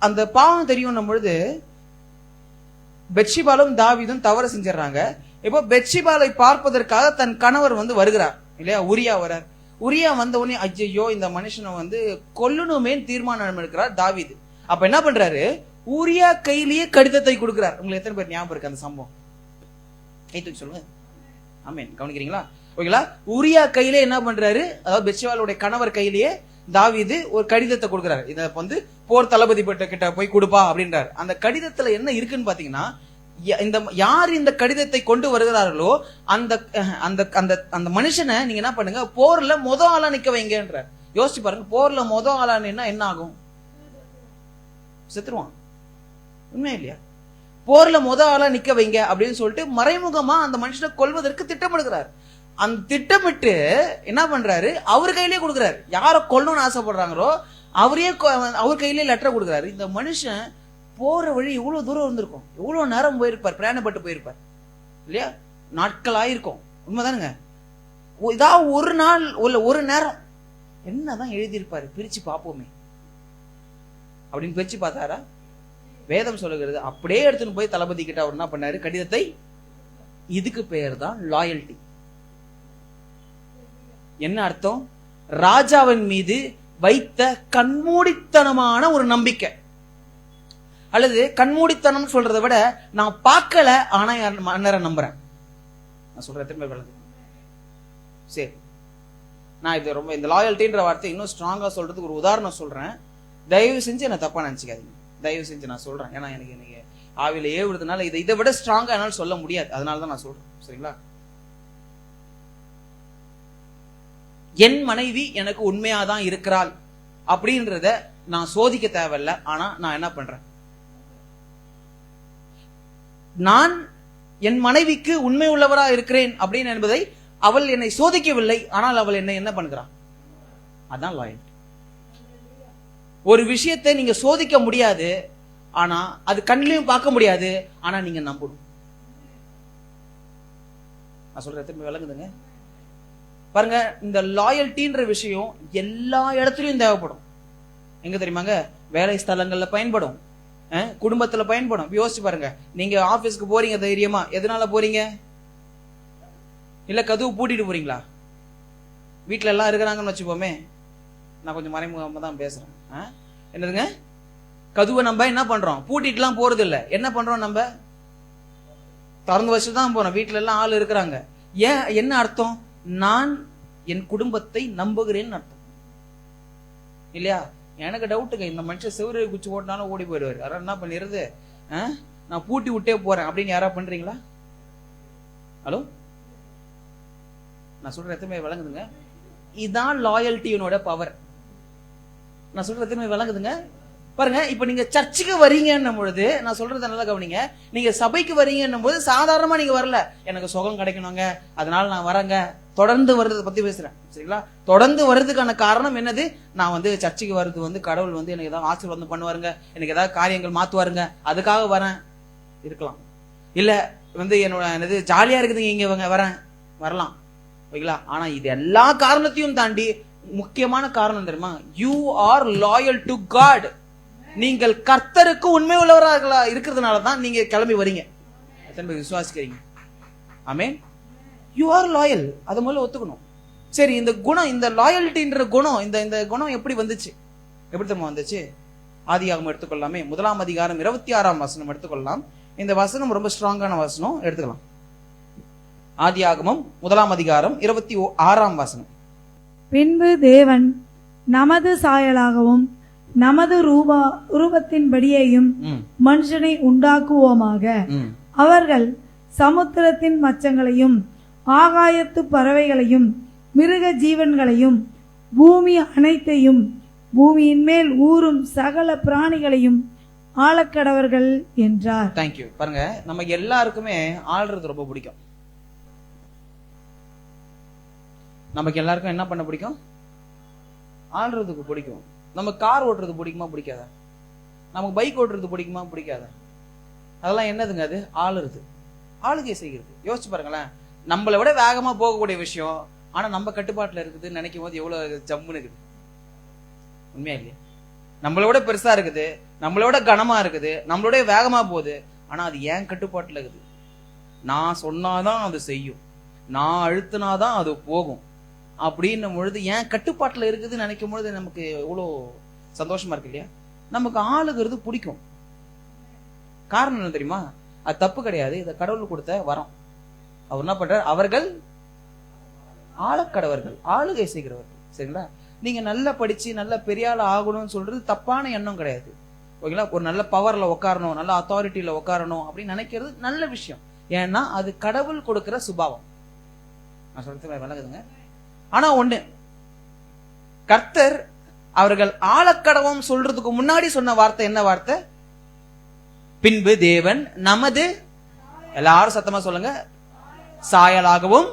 அந்த பாவம் தெரியும் பொழுது பெத்ஷிபாலும் தாவீதும் தவறு செஞ்சிடறாங்க. இப்போ பெத்ஷிபாலை பார்ப்பதற்காக தன் கணவர் வருகிறார் இல்லையா? உரியா வரார். உரியா வந்த உடனே ஐயோ இந்த மனுஷனை கொல்லணுமே தீர்மானம் எடுக்கிறார் தாவீது. அப்ப என்ன பண்றாரு? உரியா கையிலேயே கடிதத்தை கொடுக்கிறார். உங்களுக்கு எத்தனை பேர் ஞாபகம் இருக்கு அந்த சம்பவம்? சொல்லுங்க. ஆமென். கவனிக்கிறீங்களா? ஓகேங்களா? உரியா கையிலே என்ன பண்றாரு? அதாவது பெத்ஷிபாலுடைய கணவர் கையிலேயே தாவீது ஒரு கடிதத்தை கொடுக்கிறாரு. இத போர் தளபதி கிட்ட போய் கொடுப்பா அப்படின்றாரு. அந்த கடிதத்துல என்ன இருக்குன்னு பாத்தீங்கன்னா, யார் இந்த கடிதத்தை கொண்டு வருகிறார்களோ அந்த அந்த அந்த அந்த மனுஷனை நீங்க என்ன பண்ணுங்க, போர்ல ஆளா நிக்க வைங்கன்றார். யோசிச்சு பாருங்க, போர்ல ஆளா என்ன ஆகும்? செத்துருவான். உண்மையா இல்லையா? போர்ல ஆளா நிக்க வைங்க அப்படின்னு சொல்லிட்டு மறைமுகமா அந்த மனுஷனை கொல்வதற்கு திட்டமிடுகிறார். அந்த திட்டமிட்டு என்ன பண்றாரு? அவர் கையிலேயே கொடுக்கிறாரு. யார கொல்லணும்னு ஆசைப்படுறாங்களோ அவர் கையிலேயே லெட்டர் கொடுக்கிறாரு. இந்த மனுஷன் போற வழி எவ்வளவு தூரம் இருந்திருக்கும், எவ்வளவு நேரம் போயிருப்பார், பிரயாணப்பட்டு போயிருப்பார் இல்லையா? நாட்கள் ஆயிருக்கும். உண்மைதானுங்க? இதான் ஒரு நாள் ஒரு நேரம் என்னதான் எழுதியிருப்பாரு, பிரிச்சு பார்ப்போமே அப்படின்னு பிரிச்சு பார்த்தாரா? வேதம் சொல்லுகிறது அப்படியே எடுத்துன்னு போய் தளபதி கிட்ட அவர் என்ன பண்ணாரு? கடிதத்தை. இதுக்கு பெயர் தான் லாயல்டி. என்ன அர்த்தம்? ராஜாவின் மீது வைத்த கண்மூடித்தனமான ஒரு நம்பிக்கை. அல்லது கண்மூடித்தனம் சொல்றதை விட நான் பார்க்கல ஆனா மன்னரை நம்புறேன். நான் சொல்றேன் திரும்ப விளங்கு. சரி, நான் இது ரொம்ப இந்த லாயல்ட்டின்ற வார்த்தை இன்னும் ஸ்ட்ராங்கா சொல்றதுக்கு ஒரு உதாரணம் சொல்றேன். தயவு செஞ்சு என்ன தப்பா நினைச்சுக்காதீங்க. தயவு செஞ்சு நான் சொல்றேன். ஏன்னா எனக்கு இன்னைக்கு ஆவில ஏவுறதுனால இதை விட ஸ்ட்ராங்கா என்னால சொல்ல முடியாது. அதனாலதான் நான் சொல்றேன். சரிங்களா? என் மனைவி எனக்கு உண்மையாதான் இருக்கிறாள் அப்படின்றத நான் சோதிக்க தேவையில்லை. ஆனா நான் என்ன பண்றேன்? நான் என் மனைவிக்கு உண்மை உள்ளவரா இருக்கிறேன் அப்படின்னு என்பதை அவள் என்னை சோதிக்கவில்லை. ஆனால் அவள் என்னை என்ன பண்ணுகிறான்? அதான் லாயல்டி. ஒரு விஷயத்தை நீங்க சோதிக்க முடியாது, ஆனா அது கண்ணிலையும் பார்க்க முடியாது, ஆனா நீங்க நம்பணும். நான் சொல்றேன் திரும்ப விளங்குதுங்க? பாருங்க, இந்த லாயல்ட்டின்ற விஷயம் எல்லா இடத்துலயும் தேவைப்படும். எங்க தெரியுமாங்க? வேலை ஸ்தலங்கள்ல பயன்படும், குடும்பத்துல பயன்படும். யோசிச்சு பாருங்க, நீங்க ஆபீஸ்க்கு போறீங்க தைரியமா, எதனால போறீங்க? இல்ல கதவு பூட்டிட்டு போறீங்களா? வீட்டுல எல்லாம் இருக்கிறாங்கன்னு வச்சுப்போமே, நான் கொஞ்சம் மறைமுகமா தான் பேசுறேன். என்னதுங்க? கதவை நம்ம என்ன பண்றோம்? பூட்டிட்டு எல்லாம் போறது இல்ல. என்ன பண்றோம்? நம்ம திறந்து வச்சுட்டு தான் போறோம். வீட்டுல எல்லாம் ஆள் இருக்கிறாங்க. ஏன்? என்ன அர்த்தம்? நான் என் குடும்பத்தை நம்புகிறேன்னு அர்த்தம் இல்லையா? எனக்கு டவுட்டுங்க, இந்த மனுஷன் செவரு குச்சி ஓட்டினாலும் ஓடி போயிடுவாரு. அதனால என்ன பண்ணிடுறது? நான் பூட்டி விட்டே போறேன் அப்படின்னு யாரா பண்றீங்களா? ஹலோ, நான் சொல்ற எத்தனை விளங்குதுங்க? இதான் லாயல்ட்டியோட பவர். நான் சொல்ற எத்தனை விளங்குதுங்க? பாருங்க, இப்ப நீங்க சர்ச்சுக்கு வரீங்கன்னும் பொழுது, நான் சொல்றத நல்லா கவனிங்க, நீங்க சபைக்கு வரீங்கன்னும் போது சாதாரணமா நீங்க வரல, எனக்கு சுகம் கிடைக்கணுங்க அதனால நான் வரேங்க, தொடர்ந்து வர்றதை பத்தி பேசுறேன். சரிங்களா? தொடர்ந்து வர்றதுக்கான காரணம் என்னது? நான் சர்ச்சுக்கு வர்றது கடவுள் எனக்கு ஏதாவது ஆசீர்வாதம் பண்ணுவாருங்க, எனக்கு ஏதாவது காரியங்கள் மாத்துவாருங்க, அதுக்காக வரேன் இருக்கலாம். இல்ல என்னோட என்னது ஜாலியா இருக்குதுங்க இங்க வரேன், வரலாம். ஓகேங்களா? ஆனா இது எல்லா காரணத்தையும் தாண்டி முக்கியமான காரணம் தெரியுமா? You are loyal to God. நீங்கள் கர்த்தருக்கு உண்மை உள்ளவராக இருக்கிறதுனால தான் நீங்க கிளம்பி வரீங்க. எத்தனை விசுவாசிக்கிறீங்க? ஆமென். You are loyal. அதை முதல்ல ஒத்துக்கணும். சரி, இந்த குணம், இந்த லாயல்ட்டின்ற குணம், இந்த குணம் எப்படி வந்துச்சு? எப்படி தெரியுமா வந்துச்சு? ஆதியாகமம் எடுத்துக்கொள்ளாமே, 1 அதிகாரம் 26 வசனம் எடுத்துக்கொள்ளலாம். இந்த வசனம் ரொம்ப ஸ்ட்ராங்கான வசனம், எடுத்துக்கலாம். ஆதியாகமம் 1 அதிகாரம் 26 வசனம். பின்பு தேவன் நமது சாயலாகவும் நமது ரூபத்தின்படியேயும் மனுஷனை உண்டாக்குவோமாக, அவர்கள் சமுத்திரத்தின் மச்சங்களையும் ஆகாயத்து பறவைகளையும் மிருக ஜீவன்களையும் பூமி அனைத்தையும் பூமியின் மேல் ஊறும் சகல பிராணிகளையும் ஆளக்கடவர்கள் என்றார். தேங்க்யூ. பாருங்க, நம்ம எல்லாருக்குமே ஆள்றது ரொம்ப பிடிக்கும். நமக்கு எல்லாருக்கும் என்ன பண்ண பிடிக்கும்? ஆள்றதுக்கு பிடிக்கும். நமக்கு கார் ஓட்டுறது பிடிக்குமா பிடிக்காதா? நமக்கு பைக் ஓட்டுறது பிடிக்குமா பிடிக்காதா? அதெல்லாம் என்னதுங்க? அது ஆளுறது, ஆளுகை செய்கிறது. யோசிச்சு பாருங்களேன், நம்மளை விட வேகமா போகக்கூடிய விஷயம், ஆனா நம்ம கட்டுப்பாட்டுல இருக்குதுன்னு நினைக்கும் போது எவ்வளவு ஜம்முன்னு இருக்குது. உண்மையா இல்லையா? நம்மளோட பெருசா இருக்குது, நம்மளோட கனமா இருக்குது, நம்மளோட வேகமா போகுது. ஆனா அது ஏன் கட்டுப்பாட்டுல இருக்குது. நான் சொன்னாதான் அது செய்யும், நான் அழுத்தினாதான் அது போகும் அப்படின்னும் பொழுது ஏன் கட்டுப்பாட்டுல இருக்குதுன்னு நினைக்கும் பொழுது நமக்கு எவ்வளோ சந்தோஷமா இருக்கு இல்லையா? நமக்கு ஆளுகிறது பிடிக்கும். காரணம் என்ன தெரியுமா? அது தப்பு கிடையாது, இதை கடவுள் கொடுத்த வரம். அவர் என்ன பண்றார்? அவர்கள் ஆளக்கடவர்கள், ஆளுகை செய்கிறவர்கள். சரிங்களா? நீங்க நல்லா படிச்சு நல்ல பெரிய ஆள் ஆகணும்னு சொல்றது தப்பான எண்ணம் கிடையாது. ஓகேங்களா? ஒரு நல்ல பவர்ல உட்காரணும், நல்ல அத்தாரிட்டியில உட்காரணும் அப்படின்னு நினைக்கிறது நல்ல விஷயம். ஏன்னா அது கடவுள் கொடுக்கிற சுபாவம். நான் சொல்றது விளங்குதுங்க. ஆனா ஒண்ணு, கர்த்தர் அவர்கள் ஆளக்கடவம் சொல்றதுக்கு முன்னாடி சொன்ன வார்த்தை என்ன வார்த்தை? பின்பு தேவன் நமது, எல்லாரும் சத்தமா சொல்லுங்க, சாயலாகவும்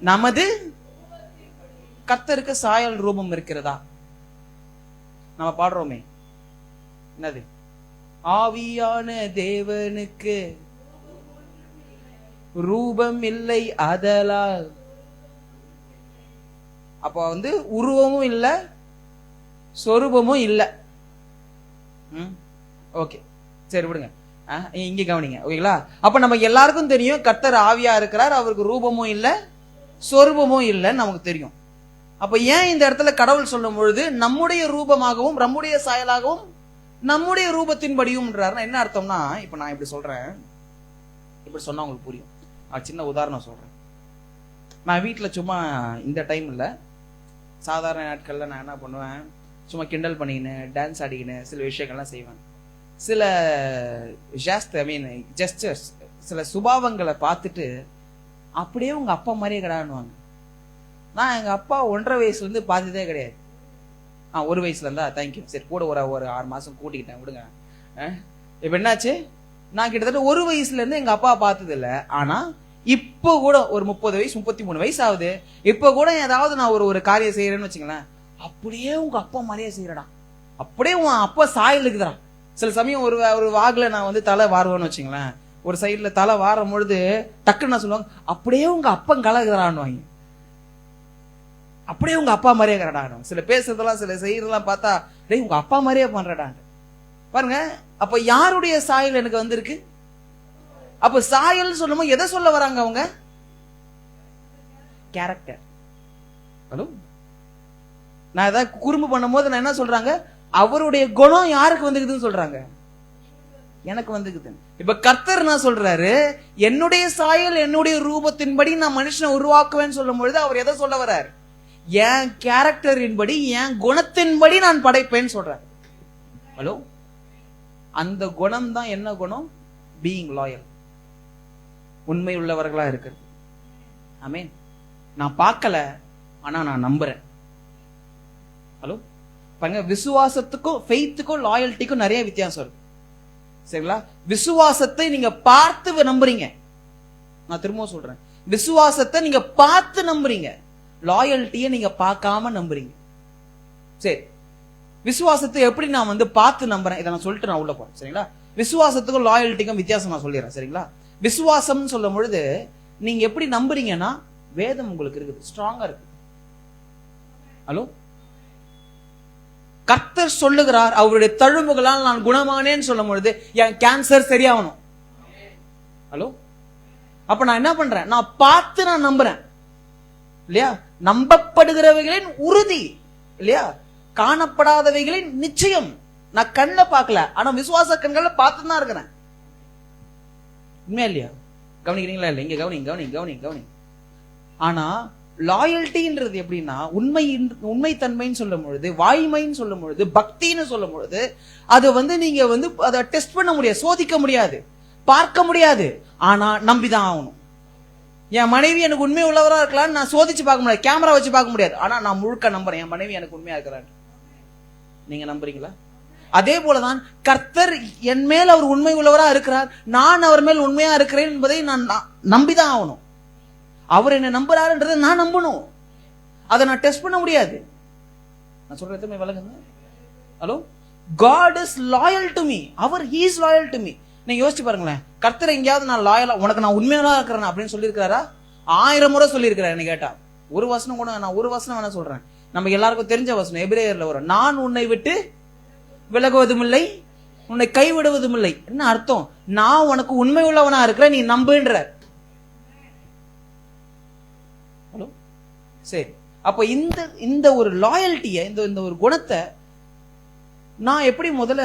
நமது. கர்த்தருக்கு சாயல் ரூபம் இருக்கிறதா? நம்ம பாடுறோமே, என்னது? ஆவியான தேவனுக்கு ரூபம் இல்லை அதலால். அப்ப வந்து உருவமும் இல்ல, சொரூபமும் இல்ல. ஓகே, சரி விடுங்க, இங்க கவனிங்க. ஓகேங்களா? அப்ப நமக்கு எல்லாருக்கும் தெரியும் கர்த்தர் ஆவியா இருக்கிறார், அவருக்கு ரூபமும் இல்ல, சொரூபமும் இல்லைன்னு நமக்கு தெரியும். அப்ப ஏன் இந்த இடத்துல கடவுள் சொல்லும் பொழுது நம்முடைய ரூபமாகவும் நம்முடைய சாயலாகவும் நம்முடைய ரூபத்தின்படியும் என்ன அர்த்தம்னா, இப்ப நான் இப்படி சொல்றேன், இப்படி சொன்னா உங்களுக்கு புரியும். சின்ன உதாரணம் சொல்றேன். நான் வீட்டுல சும்மா இந்த டைம்ல சாதாரண நாட்கள்ல நான் என்ன பண்ணுவேன், சும்மா கிண்டல் பண்ணிக்கின்னு டான்ஸ் ஆடிக்கின்னு சில விஷயங்கள்லாம் செய்வேன். சில ஜெஸ்டர்ஸ், சில சுபாவங்களை பார்த்துட்டு அப்படியே உங்க அப்பா மாதிரியே கிடான்னுவாங்க. நான் எங்க அப்பா 1.5 வயசுல இருந்து பார்த்ததே கிடையாது. 1 வயசுல இருந்தா தேங்க்யூ, சரி கூட ஒரு 6 மாசம் கூட்டிக்கிட்டேன் விடுங்க. இப்ப என்னாச்சு, நான் கிட்டத்தட்ட 1 வயசுல இருந்து எங்க அப்பா பார்த்தது இல்லை. ஆனா இப்ப கூட ஒரு 30 வயசு 33 வயசு ஆகுது, இப்ப கூட ஏதாவது நான் ஒரு காரியம் செய்யறேன்னு வச்சுங்களேன், அப்படியே உங்க அப்பா மாதிரியே செய்யறடா, அப்படியே உன் அப்பா சாயல் இருக்குதா. சில சமயம் ஒரு வாக்குல நான் வந்து தலை வாருவேன்னு வச்சுங்களேன், ஒரு சைட்ல தலை வாரும் பொழுது டக்குன்னு நான் சொல்லுவாங்க, அப்படியே உங்க அப்பன் கலகுறான்னு வாங்க, அப்படியே உங்க அப்பா மாதிரியே கரடானும். சில பேசுறதெல்லாம் சில செய்யறதெல்லாம் பார்த்தா டேய் உங்க அப்பா மாதிரியே பண்றடான் பாருங்க. அப்ப யாருடைய சாயல் எனக்கு வந்திருக்கு? அப்ப சாயல் சொல்லும்போது எதை சொல்ல வராங்க அவங்க? கேரக்டர். ஹலோ, நான் ஏதாவது குறும்பு பண்ணும் போது நான் என்ன சொல்றாங்க, அவருடைய குணம் யாருக்கு வந்துக்குதுன்னு சொல்றாங்க, எனக்கு வந்துக்குது. இப்ப கர்த்தர் என்ன சொல்றாரு, என்னுடைய சாயல் என்னுடைய ரூபத்தின்படி நான் மனுஷனை உருவாக்குவேன்னு சொல்லும் பொழுது அவர் எதை சொல்ல வர்றாரு? என் கேரக்டரின்படி, என் குணத்தின்படி நான் படைப்பேன்னு சொல்றாரு. ஹலோ, அந்த குணம் தான் என்ன குணம்? பீயிங் லாயல், உண்மை உள்ளவர்களா இருக்கிறது. ஆமென். நான் பார்க்கல, ஆனா நான் நம்புறேன். ஹலோ பாருங்க, விசுவாசத்துக்கும் ஃபெய்த்துக்கும் லாயல்ட்டிக்கும் நிறைய வித்தியாசம் இருக்கு. சரிங்களா? விசுவாசத்தை நீங்க பார்த்து நம்புறீங்க. நான் திரும்ப சொல்றேன், விசுவாசத்தை நீங்க பார்த்து நம்புறீங்க, லாயல்ட்டியை நீங்க பார்க்காம நம்புறீங்க. சரி, விசுவாசத்தை எப்படி நான் வந்து பார்த்து நம்புறேன், இதை நான் சொல்லிட்டு நான் உள்ள போறேன். சரிங்களா? விசுவாசத்துக்கும் லாயல்ட்டிக்கும் வித்தியாசம் நான் சொல்லிடுறேன். சரிங்களா? விசுவாசம் சொல்லும் பொழுது நீங்க எப்படி நம்புறீங்கன்னா, வேதம் உங்களுக்கு இருக்குது, ஸ்ட்ராங்கா இருக்கு. ஹலோ, கர்த்தர் சொல்லுகிறார், அவருடைய தழும்புகளால் நான் குணமானேன்னு சொல்லும் பொழுது என் கேன்சர் சரியாகணும். ஹலோ, அப்ப நான் என்ன பண்றேன்? நான் பார்த்து நான் நம்புறேன் இல்லையா? நம்பப்படுகிறவைகளின் உறுதி இல்லையா, காணப்படாதவைகளின் நிச்சயம். நான் கண்ண பார்க்கல, ஆனா விசுவாச கண்களை பார்த்து தான் இருக்கிறேன். உண்மையா இல்லையா? கவனிக்கிறீங்களா? இல்ல, இங்க கவனி. ஆனா லாயல்ட்டின்றது எப்படின்னா, உண்மை தன்மைன்னு சொல்லும் பொழுது, வாய்மைன்னு சொல்லும் பொழுது, பக்தின்னு சொல்லும் பொழுது, அது வந்து நீங்க வந்து அதை டெஸ்ட் பண்ண முடியாது, சோதிக்க முடியாது, பார்க்க முடியாது. ஆனா நம்பிதான் ஆகணும். என் மனைவி எனக்கு உண்மை உள்ளவரா இருக்கலாம்னு நான் சோதிச்சு பார்க்க முடியாது, கேமரா வச்சு பார்க்க முடியாது. ஆனா நான் முழுக்க நம்புறேன், என் மனைவி எனக்கு உண்மையா இருக்கிறான்னு. நீங்க நம்புறீங்களா? அதே போலதான் கர்த்தர் என் மேல் அவர் உண்மை உள்ளவரா இருக்கிறார், நான் அவர் மேல் உண்மையா இருக்கிறேன் என்பதை நான் நம்பிதான் ஆகணும். அவர் என்ன நம்புறாருன்றதை நான் நம்பணும், அதை நான் டெஸ்ட் பண்ண முடியாது. நான் சொல்றது விளங்குங்க. Hello, God is loyal to me. He is loyal to me. நீங்க யோசிச்சு பாருங்களேன், கர்த்தர் எங்கேயாவது நான் லாயலா, உனக்கு நான் உண்மையா இருக்கிறேன் அப்படின்னு சொல்லியிருக்காரா? 1000 முறை சொல்லியிருக்கிறேன். என்ன கேட்டா ஒரு வசனம் கூட நான் ஒரு வசனம் வேணா சொல்றேன். நமக்கு எல்லாருக்கும் தெரிஞ்ச வசனம் எபிரேயர்ல வரும், நான் உன்னை விட்டு விலகுவதும் இல்லை, உன்னை கைவிடுவதும் இல்லை. என்ன அர்த்தம்? நான் உனக்கு உண்மை உள்ளவனா இருக்கிறேன், நீ நம்புன்ற. ஹலோ, சரி. அப்ப இந்த ஒரு லாயல்ட்டிய, இந்த ஒரு குணத்தை நான் எப்படி முதல்ல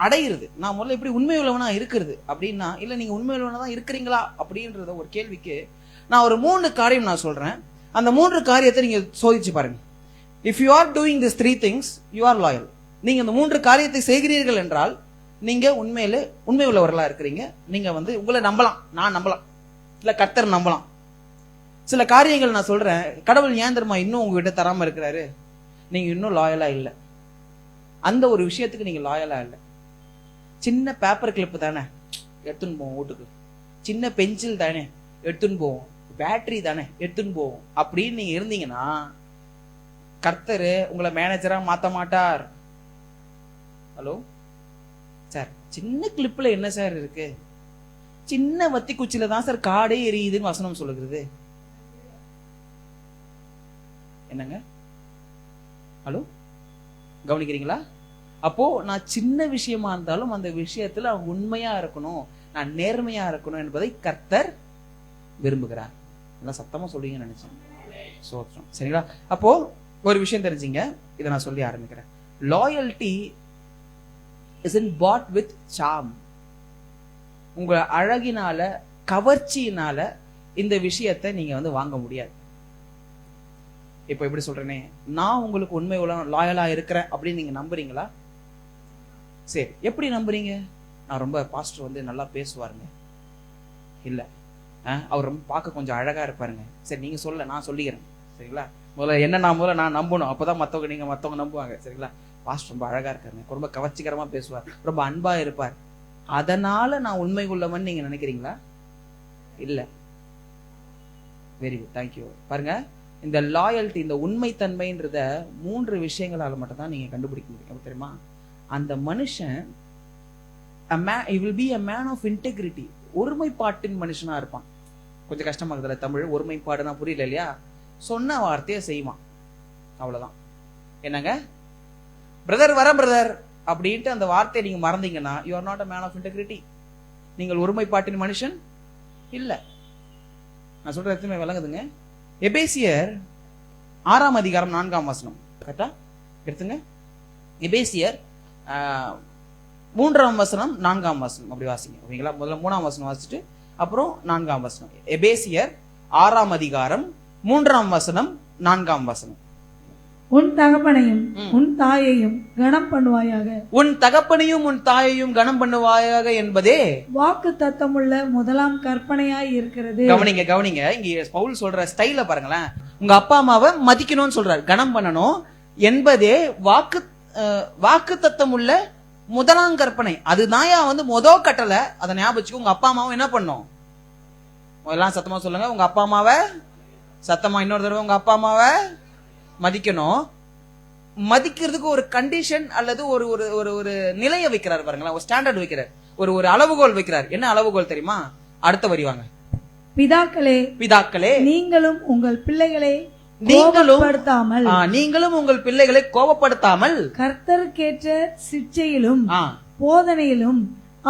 அடையிறது? நான் முதல்ல எப்படி உண்மை உள்ளவனா இருக்கிறது அப்படின்னா, இல்ல நீங்க உண்மை உள்ளவனா தான் இருக்கிறீங்களா அப்படின்றத ஒரு கேள்விக்கு நான் ஒரு 3 காரியம் நான் சொல்றேன். அந்த 3 காரியத்தை நீங்க சோதிச்சு பாருங்க. If you are doing this 3 things, you are loyal. நீங்க இந்த 3 காரியத்தை செய்கிறீர்கள் என்றால் நீங்க உண்மையில உண்மை உள்ளவர்களா இருக்கிறீங்க. நீங்க உங்களை நம்பலாம், நான் நம்பலாம், இல்ல கர்த்தர் நம்பலாம். சில காரியங்கள் நான் சொல்றேன், கடவுள் ஏன் தெரியுமா இன்னும் உங்ககிட்ட தராம இருக்கிறாரு? நீங்க இன்னும் லாயலா இல்லை. அந்த ஒரு விஷயத்துக்கு நீங்க லாயலா இல்லை. சின்ன பேப்பர் கிளிப்பு தானே எடுத்துன்னு போவோம் வீட்டுக்கு, சின்ன பென்சில் தானே எடுத்துன்னு போவோம், பேட்டரி தானே எடுத்துன்னு போவோம் அப்படின்னு நீங்க இருந்தீங்கன்னா கர்த்தர் உங்களை மேனேஜரா மாத்த மாட்டார். ஹலோ சார், சின்ன கிளிப்ல என்ன சார் இருக்கு? சின்ன வத்தி குச்சியில தான் சார் காடே எரியுதுன்னு வசனம் சொல்லுகிறது. என்னங்க? ஹலோ, கவனிக்கிறீங்களா? அப்போ நான் சின்ன விஷயமா இருந்தாலும் அந்த விஷயத்துல உண்மையா இருக்கணும், நான் நேர்மையா இருக்கணும் என்பதை கர்த்தர் விரும்புகிறார். எல்லாம் சத்தமா சொல்லுவீங்கன்னு நினைச்சேன். சோத்திரம். சரிங்களா? அப்போ ஒரு விஷயம் தெரிஞ்சுங்க, இதை நான் சொல்லி ஆரம்பிக்கிறேன். Loyalty isn't bought with charm. உங்க அழகினால, கவர்ச்சியினால இந்த விஷயத்தை நீங்க வாங்க முடியாது. இப்ப எப்படி சொல்றேனே, நான் உங்களுக்கு உண்மை உள்ள லாயலா இருக்கிறேன் அப்படின்னு நீங்க நம்புறீங்களா? சரி, எப்படி நம்புறீங்க? நான் ரொம்ப பாஸ்டர் நல்லா பேசுவாருங்க, இல்ல அவர் ரொம்ப பார்க்க கொஞ்சம் அழகா இருப்பாருங்க. சரி, நீங்க சொல்ல, நான் சொல்லிக்கிறேன். சரிங்களா? முதல்ல நான் நம்பணும், அப்பதான் மத்தவங்க நம்புவாங்க. சரிங்களா? பாஸ்டர் ரொம்ப அழகா இருக்காருங்க, ரொம்ப கவர்ச்சிகரமா பேசுவார், ரொம்ப அன்பா இருப்பார், அதனால நான் உண்மை உள்ளவன் நீங்க நினைக்கிறீங்களா? இல்ல. Very good, thank you. பாருங்க, இந்த லாயல்ட்டி, இந்த உண்மை தன்மைன்றத 3 விஷயங்களால மட்டும் தான் நீங்க கண்டுபிடிக்க முடியும். தெரியுமா? அந்த மனுஷன் he will be a man of integrity. ஒருமைப்பாட்டின் மனுஷனா இருப்பான். கொஞ்சம் கஷ்டமா இருக்குதுல தமிழ், ஒருமைப்பாடுனா புரியல இல்லையா? சொன்ன வார்த்தையை செய்வான், அவ்வளவுதான். என்னங்க பிரதர், வர பிரதர் அப்படின்ட்டு அந்த வார்த்தையை நீங்க மறந்தீங்கன்னா you are not a man of integrity. நீங்கள் ஒருமைப்பாட்டின் மனுஷன் இல்ல. நான் சொல்ற எத்தனை விளங்குதுங்க? எபேசியர் 6ஆம் அதிகாரம் 4ஆம் வசனம். கரெக்டா எடுத்துங்க. எபேசியர் 3ஆம் வசனம் 4ஆம் வசனம் அப்படி வாசிங்க. ஓகேங்களா? முதல்ல 3ஆம் வசனம் வாசிச்சுட்டு அப்புறம் 4ஆம் வசனம். எபேசியர் 6ஆம் அதிகாரம் 3ஆம் வசனம் 4ஆம் வசனம். உன் தகப்பனையும் உன் தாயையும் கனம் பண்ணுவாயாக. உன் தகப்பனையும் உன் தாயையும் கனம் பண்ணுவாயாக என்பதே வாக்கு தத்தமுள்ள முதலாம் கற்பனையாய் இருக்கிறது. கவனிங்க. இங்க பவுல் சொல்ற ஸ்டைல பாருங்களேன். உங்க அப்பா அம்மாவை மதிக்கணும்னு சொல்றாரு, கனம் பண்ணணும் என்பதே வாக்கு தத்தம் உள்ள முதலாம் கற்பனை. அதுதான் முதல் கட்டளை. அதை ஞாபகம். உங்க அப்பா அம்மாவை என்ன பண்ணும்? முதலாம் சத்தமா சொல்லுங்க. உங்க அப்பா அம்மாவை சத்தமா இன்னொரு தடவை உங்க அப்பா அம்மாவை மதிக்கணும். மதிக்கிறதுக்கு ஒரு கண்டிஷன் அல்லது ஒரு ஒரு ஒரு நிலையை வைக்கிறார் பாருங்களா, ஒரு ஸ்டாண்டர்ட் வைக்கிறார், ஒரு அளவுகோல் வைக்கிறார். என்ன அளவுகோல் தெரியுமா? அடுத்த வரி வாங்க. பிதாக்களே நீங்களும் உங்கள் பிள்ளைகளை கோபப்படுத்தாமல் கர்த்தருக்கேற்ற சிட்சையிலும் போதனையிலும்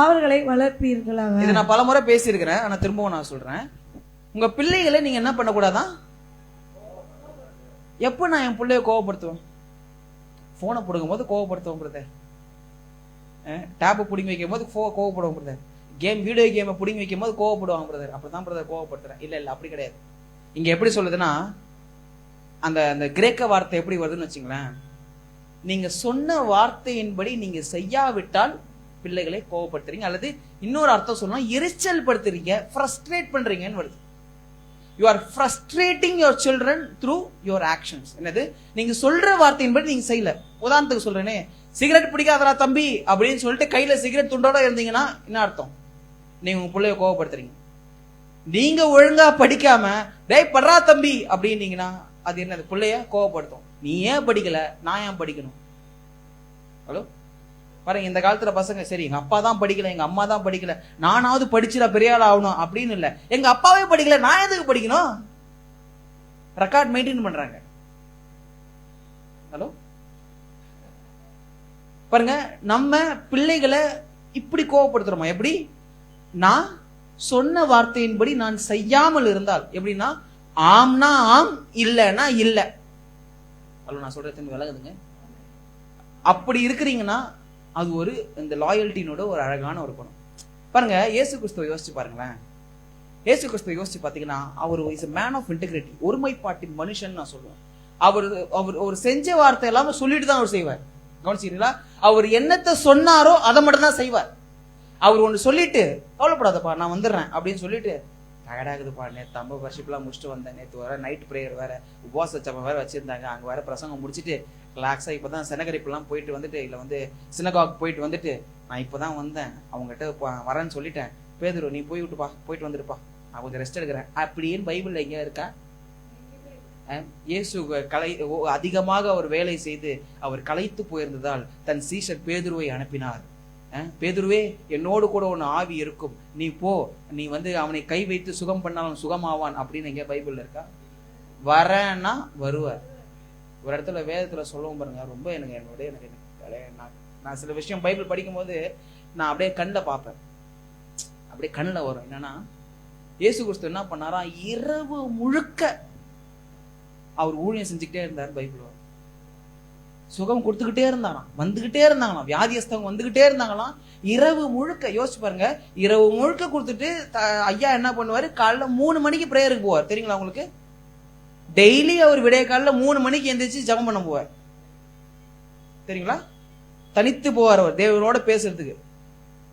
அவர்களை வளர்ப்பீர்களாக. இதை நான் பலமுறை பேசியிருக்கிறேன், ஆனா திரும்பவும் நான் சொல்றேன். உங்க பிள்ளைகளை நீங்க என்ன பண்ணக்கூடாதான்? எப்ப நான் என் பிள்ளைய கோவப்படுத்துவேன்? போனை பிடுங்கும் போது கோவப்படுத்துவோம் பிரதர், டேப் பிடிங்கி வைக்கும் போது கோவப்படுவோம் பிரதர், வீடியோ கேமை பிடிங்கி வைக்கும் போது கோவப்படுவாங்க பிரதர். அப்படிதான் பிரதர் கோவப்படுத்துறேன். இல்ல அப்படி கிடையாது. இங்க எப்படி சொல்லுதுன்னா, அந்த கிரேக்க வார்த்தை எப்படி வருதுன்னு வச்சுங்களேன், நீங்க சொன்ன வார்த்தையின்படி நீங்க செய்யாவிட்டால் பிள்ளைகளை கோவப்படுத்துறீங்க, அல்லது இன்னொரு அர்த்தம் சொன்னா எரிச்சல் படுத்துறீங்க, ஃப்ரஸ்ட்ரேட் பண்றீங்கன்னு வருது. You are frustrating your children through your actions. என்னது? நீங்க சொல்ற வார்த்தையின்படி நீங்க செய்யல. உதாரணத்துக்கு சொல்றேனே, சிகரெட் பிடிக்காதடா தம்பி அப்படின்னு சொல்லிட்டு கையில சிகரெட் துண்டோட இருந்தீங்கன்னா என்ன அர்த்தம்? நீங்க உங்க பிள்ளைய கோவப்படுத்துறீங்க. நீங்க ஒழுங்கா படிக்காம டேய் படுறா தம்பி அப்படின்னீங்கன்னா அது என்னது? பிள்ளைய கோவப்படுத்தும். நீ ஏன் படிக்கல, நான் ஏன் படிக்கணும்? ஹலோ, பாருங்க, இந்த காலத்துல பசங்க சரி எங்க அப்பா தான் படிக்கல, எங்க அம்மா தான் படிக்கல, நானாவது படிச்சுடா பெரிய ஆள் ஆகணும் அப்படின்னு இல்ல. எங்க அப்பாவே படிக்கல, நான் எதுக்கு படிக்கணும்? ரெக்கார்ட் மெயின்டைன் பண்றாங்க. ஹலோ, பாருங்க, நம்ம பிள்ளைகளை இப்படி கோவப்படுத்துறோமா? எப்படி? நான் சொன்ன வார்த்தையின்படி நான் செய்யாமல் இருந்தால் எப்படின்னா, ஆம்னா ஆம், இல்லைன்னா இல்ல. ஹலோ, நான் சொல்றது விலகுதுங்க. அப்படி இருக்கிறீங்கன்னா அது ஒரு இந்த லாயல்ட்டினோட ஒரு அழகான ஒரு குணம். பாருங்க, இயேசு கிறிஸ்துவை யோசிச்சு பாருங்களேன். இயேசு கிறிஸ்துவை யோசிச்சு பாத்தீங்கன்னா, அவர் is a man of integrity, ஒருமைப்பாட்டின் மனுஷன் நான் சொல்லுவேன். அவர் ஒரு செஞ்ச வார்த்தை எல்லாமே சொல்லிட்டு தான் அவர் செய்வார். கவனிச்சீங்களா? அவர் என்னத்தை சொன்னாரோ அதை மட்டும் தான் செய்வார். அவர் ஒன்று சொல்லிட்டு கவலைப்படாதப்பா நான் வந்துடுறேன் அப்படின்னு சொல்லிட்டு, டயர்டாகுதுப்பா, நேற்று 50 வருஷம்லாம் முடிச்சுட்டு வந்தேன், நேற்று வர நைட் ப்ரேயர் வேற, உபவாச ஜெபம் வேற வச்சிருந்தாங்க, அங்கே வேற பிரசங்கம் முடிச்சுட்டு ரிலாக்ஸாக இப்போ தான் செனகரிப்புலாம் போயிட்டு வந்துட்டு, இல்லை வந்து சினகாக் போயிட்டு வந்துட்டு நான் இப்போ தான் வந்தேன், அவங்ககிட்ட வரேன்னு சொல்லிட்டேன், பேதுரு நீ போய் விட்டுப்பா, போயிட்டு வந்துடுப்பா, நான் கொஞ்சம் ரெஸ்ட் எடுக்கிறேன் அப்படின்னு பைபிளில் எங்கேயா இருக்கா? இயேசு அதிகமாக அவர் வேலை செய்து அவர் களைத்து போயிருந்ததால் தன் சீஷர் பேதுருவை அனுப்பினார். பேதுருவே, என்னோடு கூட ஒன்று ஆவி இருக்கும், நீ போ, நீ வந்து அவனை கை வைத்து சுகம் பண்ணாலும் சுகமாவான் அப்படின்னு எங்க பைபிள்ல இருக்கா? வரேன்னா வருவார். ஒரு இடத்துல வேதத்துல சொல்லவும் பாருங்க, ரொம்ப எனக்கு நான் சில விஷயம் பைபிள் படிக்கும் போது நான் அப்படியே கண்ணில் பார்ப்பேன், அப்படியே கண்ணில் வரும். என்னன்னா, இயேசு கிறிஸ்து என்ன பண்ணாரா, இரவு முழுக்க அவர் ஊழியம் செஞ்சுக்கிட்டே இருந்தார். பைபிள் வரும், சுகம் கொடுத்துக்கிட்டே இருந்தாராம், வந்துகிட்டே இருந்தாங்களாம், வியாதியஸ்தவங்க வந்துகிட்டே இருந்தாங்களாம். இரவு முழுக்க யோசிச்சு பாருங்க, இரவு முழுக்க கொடுத்துட்டு ஐயா என்ன பண்ணுவாரு, காலைல 3 மணிக்கு பிரேயருக்கு போவார். தெரியுங்களா உங்களுக்கு? டெய்லி அவர் விடிய காலைல 3 மணிக்கு எந்திரிச்சு ஜெபம் பண்ண போவார். தெரியுங்களா? தனித்து போவார் அவர் தேவனோட பேசுறதுக்கு.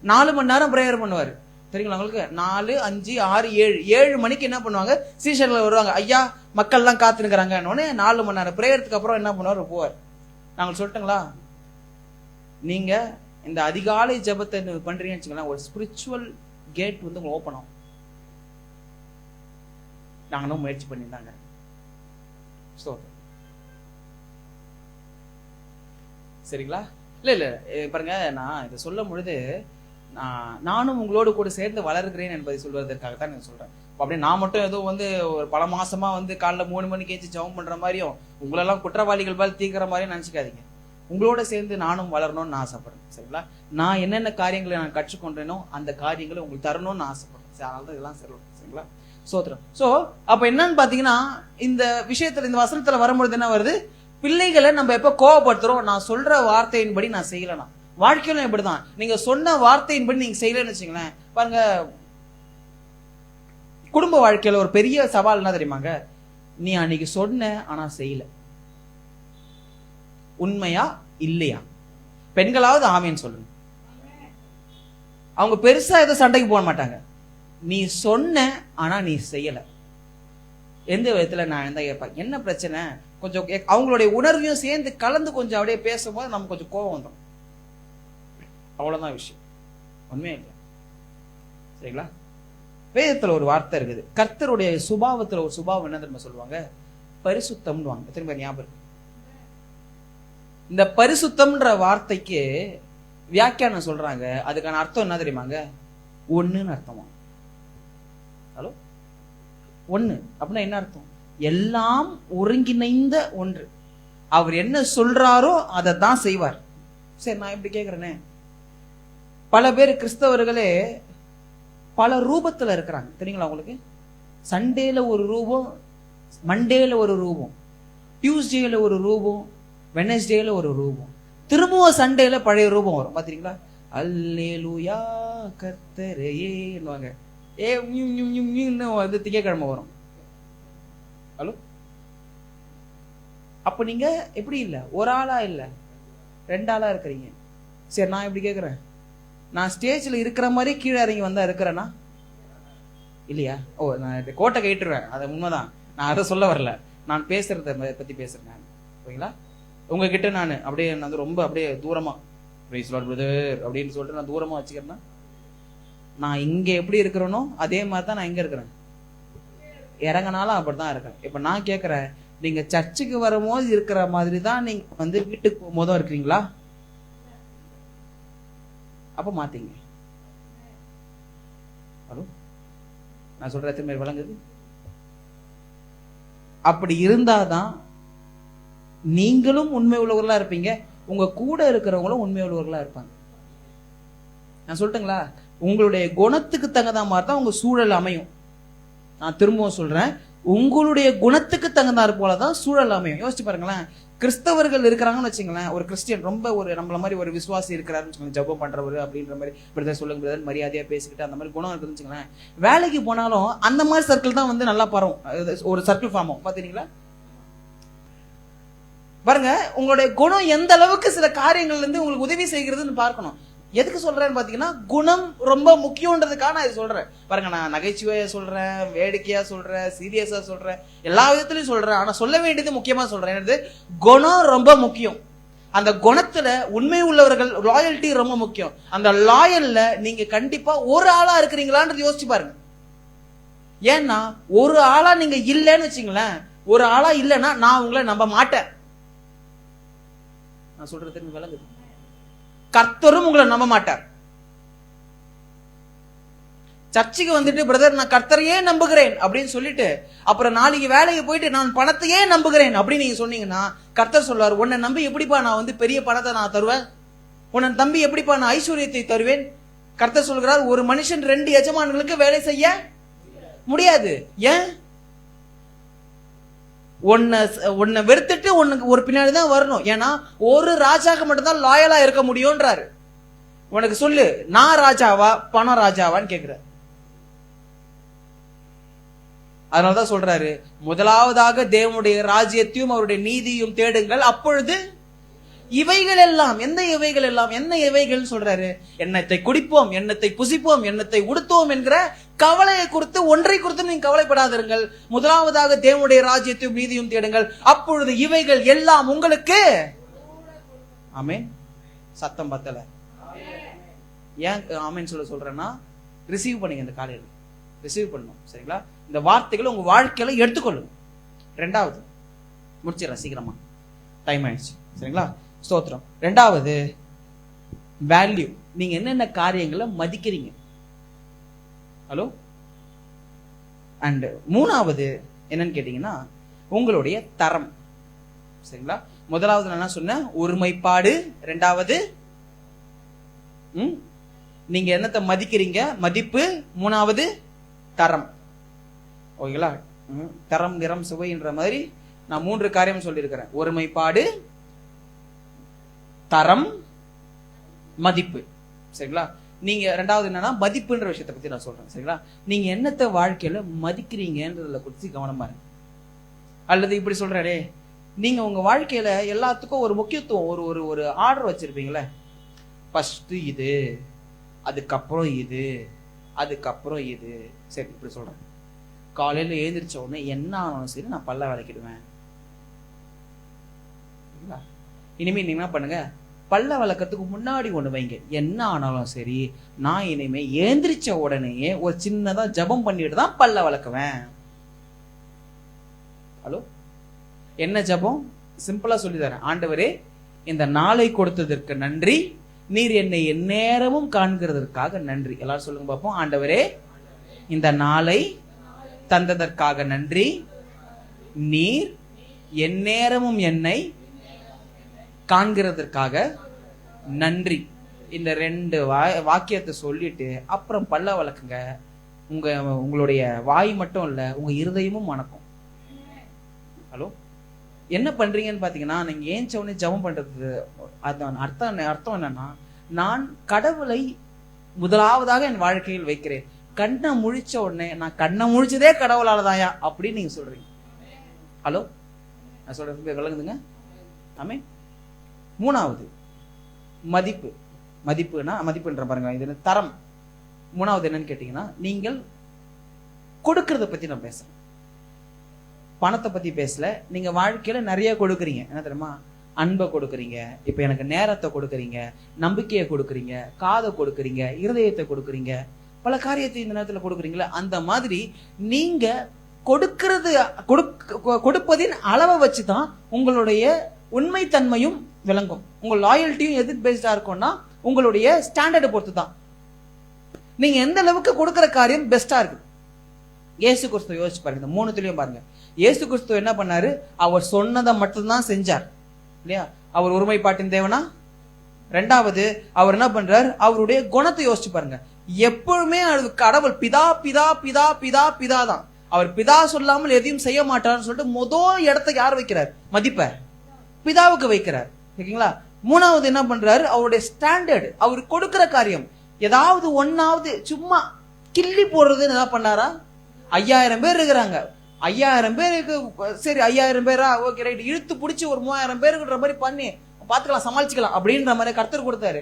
4 மணி நேரம் பிரேயர் பண்ணுவார். தெரியுங்களா உங்களுக்கு? 4, 5, 6, 7 மணிக்கு என்ன பண்ணுவாங்க, சீஷர்கள் வருவாங்க, ஐயா மக்கள் எல்லாம் காத்துனுக்குறாங்க. 4 மணி நேரம் பிரேயருக்கு அப்புறம் என்ன பண்ணுவார், போவார். நாங்கள் சொல்லட்டுங்களா, நீங்க இந்த அதிகாலை ஜெபத்தை பண்றீங்கன்னு வச்சுக்கலாம், ஒரு ஸ்பிரிச்சுவல் கேட் வந்து உங்களுக்கு ஓப்பன் ஆகும். நாங்களும் முயற்சி பண்ணியிருந்தாங்க. சரிங்களா? இல்ல பாருங்க, நான் இதை சொல்லும் பொழுது நானும் உங்களோடு கூட சேர்ந்து வளர்கிறேன் என்பதை சொல்வதற்காகத்தான் நான் சொல்றேன். அப்படியே நான் மட்டும் ஏதோ வந்து ஒரு பல மாசமா வந்து காலைல 3 மணிக்கு ஏஞ்சி ஜெபம் பண்ற மாதிரியும் உங்களெல்லாம் குற்றவாளிகள் மேல் தீக்கிற மாதிரியும் நினைச்சுக்காதீங்க. உங்களோட சேர்ந்து நானும் வளரணும்னு நான் ஆசைப்படுறேன். சரிங்களா? நான் என்னென்ன காரியங்களை நான் கற்றுக்கொண்டேனோ அந்த காரியங்களை உங்களுக்கு தரணும்னு நான் ஆசைப்படுறேன். அதனால தான் இதெல்லாம் சொல்லணும். சரிங்களா? சோத்திரம். சோ அப்ப என்னன்னு பாத்தீங்கன்னா, இந்த விஷயத்துல இந்த வசனத்துல வரும்பொழுது என்ன வருது, பிள்ளைகளை நம்ம எப்ப கோவப்படுத்துறோம், நான் சொல்ற வார்த்தையின்படி நான் செய்யலனா. வாழ்க்கையிலும் இப்படிதான், நீங்க சொன்ன வார்த்தையின்படி நீங்க செய்யலன்னு வச்சுங்களேன், பாருங்க, குடும்ப வாழ்க்கையில ஒரு பெரிய சவால் என்ன தெரியுமாங்க, நீ அன்னைக்கு சொன்ன ஆனா செய்யல. உண்மையா இல்லையா? பெண்களாவது ஆமேன்னு சொல்லுங்க. அவங்க பெருசா ஏதோ சண்டைக்கு போக மாட்டாங்க. நீ சொன்ன ஆனா நீ செய்யல. எந்த விதத்துல நான் என்ன கேட்பேன், என்ன பிரச்சனை, கொஞ்சம் அவங்களுடைய உணர்வையும் சேர்ந்து கலந்து கொஞ்சம் அப்படியே பேசும்போது நமக்கு கொஞ்சம் கோபம் வந்துடும். அவ்வளவுதான் விஷயம், உண்மையா இல்லையா? சரிங்களா? வேதத்துல ஒரு வார்த்தை இருக்குது, கர்த்தருடைய சுபாவத்துல ஒரு சுபாவம் என்ன தெரியுமா சொல்லுவாங்க, பரிசுத்தம்னு வாங்க. திரும்ப ஞாபகம் இருக்கு. இந்த பரிசுத்தம்ன்ற வார்த்தைக்கு வியாக்கியானம் சொல்றாங்க, அதுக்கான அர்த்தம் என்ன தெரியுமாங்க, ஒண்ணுன்னு அர்த்தமா. ஹலோ, ஒண்ணு அப்படின்னா என்ன அர்த்தம், எல்லாம் ஒருங்கிணைந்த ஒன்று. அவர் என்ன சொல்றாரோ அதை தான் செய்வார். சரி, நான் இப்படி கேட்கிறேனே, பல பேர் கிறிஸ்தவர்களே பல ரூபத்துல இருக்கிறாங்க. தெரியுங்களா உங்களுக்கு? சண்டேல ஒரு ரூபம், மண்டேல ஒரு ரூபம், டியூஸ்டேல ஒரு ரூபம், வெனஸ்டேல ஒரு ரூபம், திரும்பவும் சண்டேல பழைய ரூபம் வரும். பாத்தீங்களா? அல்லேலூயா கர்த்தரேன்னுவாங்க, அது திங்கக்கிழமை வரும். ஹலோ, அப்ப நீங்க எப்படி இல்ல, ஒரு ஆளா இல்ல, 2 ஆளா இருக்கிறீங்க. சரி, நான் எப்படி கேட்கிறேன், நான் ஸ்டேஜ்ல இருக்கிற மாதிரி கீழே இறங்கி வந்தா இருக்கிறேன்னா இல்லையா? ஓ, நான் கோட்டை கேட்டுருவேன், அது உண்மைதான், நான் அதை சொல்ல வரல, நான் பேசுறத பத்தி பேசுறேன் நான். ஓகேங்களா? உங்ககிட்ட நான் அப்படியே நான் ரொம்ப அப்படியே தூரமா பிரைஸ் லார்ட் பிரதர் அப்படின்னு சொல்லிட்டு நான் தூரமா வச்சுக்கிறேன்னா, நான் இங்க எப்படி இருக்கிறேனோ அதே மாதிரி தான் நான் எங்க இருக்கிறேன், இறங்கினாலும் அப்படிதான் இருக்கேன். இப்ப நான் கேட்கிறேன், நீங்க சர்ச்சுக்கு வரும்போது இருக்கிற மாதிரி தான் நீங்க வந்து வீட்டுக்கு போகும்போதும் இருக்கிறீங்களா? அப்ப மாத்தீங்க. ஹலோ, நான் சொல்ற எத்தனை பேர் விளங்குது? அப்படி இருந்தாதான் நீங்களும் உண்மை உள்ளவர்களா இருப்பீங்க, உங்க கூட இருக்கிறவங்களும் உண்மை உள்ளவர்களா இருப்பாங்க. நான் சொல்லட்டுங்களா? உங்களுடைய குணத்துக்கு தகுந்த மாதிரி தான் உங்க சூழல் அமையும். நான் திரும்பவும் சொல்றேன், உங்களுடைய குணத்துக்கு தகுந்தாறு போலதான் சூழல் அமையும். யோசிச்சு பாருங்களேன், கிறிஸ்தவர்கள் இருக்கிறாங்கன்னு வச்சுங்களேன், ஒரு கிறிஸ்டியன் ரொம்ப ஒரு நம்மள மாதிரி ஒரு விசுவாசி இருக்கிறாருன்னு வச்சுக்கோங்க, ஜெபம் பண்றவரு அப்படின்ற மாதிரி பிரதர் சொல்லுங்க பிரதர் மரியாதையா பேசிக்கிட்டு அந்த மாதிரி குணம் இருக்குன்னு வச்சுங்களேன், வேலைக்கு போனாலும் அந்த மாதிரி சர்க்கிள் தான் வந்து நல்லா பரவும், ஒரு சர்க்கிள் ஃபார்ம் ஆகும். பாத்தீங்களா? பாருங்க, உங்களுடைய குணம் எந்த அளவுக்கு சில காரியங்கள்ல இருந்து உங்களுக்கு உதவி செய்கிறதுன்னு பார்க்கணும். எதுக்கு சொல்றேன்னு பாத்தீங்கன்னா, குணம் ரொம்ப முக்கியம்ன்றதுக்காக நான் இது சொல்றேன். பாருங்க, நான் நகைச்சுவையா சொல்றேன், வேடிக்கையா சொல்றேன், சீரியஸா சொல்றேன், எல்லா விதத்திலையும் சொல்றேன். ஆனா சொல்ல வேண்டியது முக்கியமா சொல்றேன். என்னது? குணம் ரொம்ப முக்கியம். அந்த குணத்துல உண்மை உள்ளவர்கள், லாயல்ட்டி ரொம்ப முக்கியம். அந்த லாயல்ல நீங்க கண்டிப்பா ஒரு ஆளா இருக்கிறீங்களான்றது யோசிச்சு பாருங்க. ஏன்னா ஒரு ஆளா நீங்க இல்லைன்னு வச்சுங்களேன், ஒரு ஆளா இல்லைன்னா நான் உங்களை நம்ப மாட்டேன். நான் சொல்றது தெரிஞ்சு விளங்குது? கர்த்தரும் உங்களை நம்ப மாட்டார். சர்ச்சுக்கு வந்துட்டு பிரதர் நான் கர்த்தரையே நம்புகிறேன் அப்படின்னு சொல்லிட்டு அப்புறம் நாளைக்கு வேலைக்கு போயிட்டு நான் பணத்தையே நம்புகிறேன் அப்படின்னு நீங்க சொன்னீங்கன்னா, கர்த்தர் சொல்வார், உன்னை நம்பி எப்படிப்பா நான் வந்து பெரிய பணத்தை நான் தருவேன், உன்னை நம்பி எப்படிப்பா நான் ஐஸ்வர்யத்தை தருவேன். கர்த்தர் சொல்கிறார், ஒரு மனுஷன் 2 எஜமான்களுக்கு வேலை செய்ய முடியாது. ஏன்? உன்னை வெறுத்துட்டு உனக்கு ஒரு பின்னாடி தான் வரணும். ஏன்னா ஒரு ராஜாக்கு மட்டும்தான் லாயலா இருக்க முடியும்ன்றாரு. உனக்கு சொல்லு, நான் ராஜாவா பணம் ராஜாவான்னு கேக்குற. அதனாலதான் சொல்றாரு, முதலாவதாக தேவனுடைய ராஜ்யத்தையும் அவருடைய நீதியும் தேடுங்கள், அப்பொழுது இவைகள் எல்லாம். எந்த இவைகள் எல்லாம்? என்ன இவைகள் சொல்றாரு? எண்ணத்தை குடிப்போம், எண்ணத்தை புசிப்போம், எண்ணத்தை உடுத்துவோம் என்கிற கவலையை குறித்து ஒன்றை குறித்து நீங்க கவலைப்படாதிருங்கள். முதலாவதாக தேவனுடைய ராஜ்யத்தையும் நீதியும் தேடுங்கள், அப்பொழுது இவைகள் எல்லாம் உங்களுக்கு. ஆமென். சத்தம் பத்தல. ஏன் ஆமென் சொல்றேன்னா, ரிசீவ் பண்ணுங்க. இந்த காலையில் ரிசீவ் பண்ணணும். சரிங்களா? இந்த வார்த்தைகளை உங்க வாழ்க்கையில எடுத்துக்கொள்ளுங்க. 2வது முடிச்சிடறேன் சீக்கிரமா, டைம் ஆயிடுச்சு. சரிங்களா? ஸ்தோத்திரம். 2வது வேல்யூ. நீங்க என்னென்ன காரியங்களை மதிக்கிறீங்க. ஹலோ. அண்ட் 3வது என்னன்னு கேட்டீங்கன்னா, உங்களுடைய தரம். சரிங்களா? முதலாவது நான் என்ன சொன்னேன்? ஒருமைப்பாடு. 2வது நீங்க என்னத்தை மதிக்கிறீங்க, மதிப்பு. 3வது தரம். ஓகேங்களா? தரம் நிறம் சுவைன்ற மாதிரி நான் 3 காரியம் சொல்லியிருக்கிறேன். ஒருமைப்பாடு, தரம், மதிப்பு. சரிங்களா? நீங்க 2வது என்னன்னா மதிப்புன்ற விஷயத்தை பத்தி நான் சொல்றேன். சரிங்களா? நீங்க என்னத்தை வாழ்க்கையில மதிக்கிறீங்கன்றதுல குறித்து கவனமா இருங்க. அல்லது இப்படி சொல்றே, நீங்க உங்க வாழ்க்கையில எல்லாத்துக்கும் ஒரு முக்கியத்துவம், ஒரு ஒரு ஆர்டர் வச்சிருப்பீங்களே, ஃபர்ஸ்ட் இது, அதுக்கப்புறம் இது, அதுக்கப்புறம் இது. சரி, இப்படி சொல்றேன். காலையில எழுந்திரிச்ச உடனே என்ன ஆனாலும் சரி நான் பல்ல விளக்கிடுவேன். இனிமே நீங்க என்ன பண்ணுங்க, பல்ல வளர்க்கறதுக்கு முன்னாடி ஒண்ணு வைங்க. என்ன ஆனாலும் சரி நான் இனிமே ஏந்திரிச்ச உடனே ஒரு சின்னதா ஜபம் பண்ணிட்டு தான் பல்ல வளர்க்குவேன். ஹலோ. என்ன ஜபம்? சிம்பிளா சொல்லி தரேன். ஆண்டவரே, இந்த நாளை கொடுத்ததற்கு நன்றி, நீர் என்னை எந்நேரமும் காண்கிறதற்காக நன்றி. எல்லாரும் சொல்லுங்க பார்ப்போம். ஆண்டவரே, இந்த நாளை தந்ததற்காக நன்றி, நீர் எந்நேரமும் என்னை காண்கிறதற்காக நன்றி. இந்த 2 வாக்கியத்தை சொல்லிட்டு அப்புறம் பல்ல வளர்க்குங்க. உங்களுடைய வாய் மட்டும் இல்ல, உங்க இருதயமும் மணக்கும். ஹலோ. என்ன பண்றீங்கன்னு பாத்தீங்கன்னா, நீங்க ஏஞ்ச உடனே ஜெபம் பண்றது அர்த்தம் என்னன்னா, நான் கடவுளை முதலாவதாக என் வாழ்க்கையில் வைக்கிறேன். கண்ணை முழிச்ச உடனே நான் கண்ணை முழிச்சதே கடவுளாலதாயா அப்படின்னு நீங்க சொல்றீங்க. ஹலோ. நான் சொல்றது விளங்குதுங்க? ஆமே. 3வது மதிப்பு. மதிப்புன்ற பாருங்க, இது தரம். 3வது என்னன்னு கேட்டீங்கன்னா, நீங்கள் கொடுக்கறத பத்தி நான் பேசுறேன், பணத்தை பத்தி பேசல. நீங்க வாழ்க்கையில நிறைய கொடுக்குறீங்க. என்ன தெரியுமா? அன்பை கொடுக்குறீங்க, இப்ப எனக்கு நேரத்தை கொடுக்குறீங்க, நம்பிக்கையை கொடுக்குறீங்க, காதை கொடுக்குறீங்க, இருதயத்தை கொடுக்குறீங்க, பல காரியத்தை இந்த நேரத்துல கொடுக்குறீங்களா. அந்த மாதிரி நீங்க கொடுப்பதின் அளவை வச்சுதான் உங்களுடைய உண்மைத்தன்மையும் விளங்கும். உங்க லாயல்ட்டியும் எது பேஸ்டா இருக்கும்னா உங்களுடைய ஸ்டாண்டர்டை பொறுத்து தான். நீங்க எந்த அளவுக்கு கொடுக்கிற காரியம் பெஸ்டா இருக்கு. இயேசு கிறிஸ்து யோசிச்சு பாருங்க, இந்த மூணுத்துலயும் பாருங்க. இயேசு கிறிஸ்து என்ன பண்ணாரு? அவர் சொன்னதை மட்டும்தான் செஞ்சார் இல்லையா? அவர் ஒருமைப்பாட்டின் தேவனா. ரெண்டாவது, அவர் என்ன பண்றார்? அவருடைய குணத்தை யோசிச்சு பாருங்க. எப்பவுமே அது கடவுள் பிதா பிதா பிதா பிதா பிதா தான். அவர் பிதா சொல்லாமல் எதையும் செய்ய மாட்டார்னு சொல்லிட்டு முதல் இடத்தை யார் வைக்கிறார்? மதிப்ப பிதாவுக்கு வைக்கிறார். ஓகேங்களா? மூணாவது என்ன பண்றாரு? அவருடைய ஸ்டாண்டர்ட், அவர் கொடுக்கிற காரியம் ஏதாவது ஒன்னாவது சும்மா கிள்ளி போடுறதுன்னு என்ன பண்ணாரா? 5000 பேர் இருக்கிறாங்க, 5000 பேருக்கு சரி 5000 பேரா, ஓகே ரைட், இழுத்து பிடிச்சி ஒரு 3000 பேருக்குன்ற மாதிரி பண்ணி பாத்துக்கலாம், சமாளிச்சுக்கலாம் அப்படின்ற மாதிரி கர்த்தர் கொடுத்தாரு.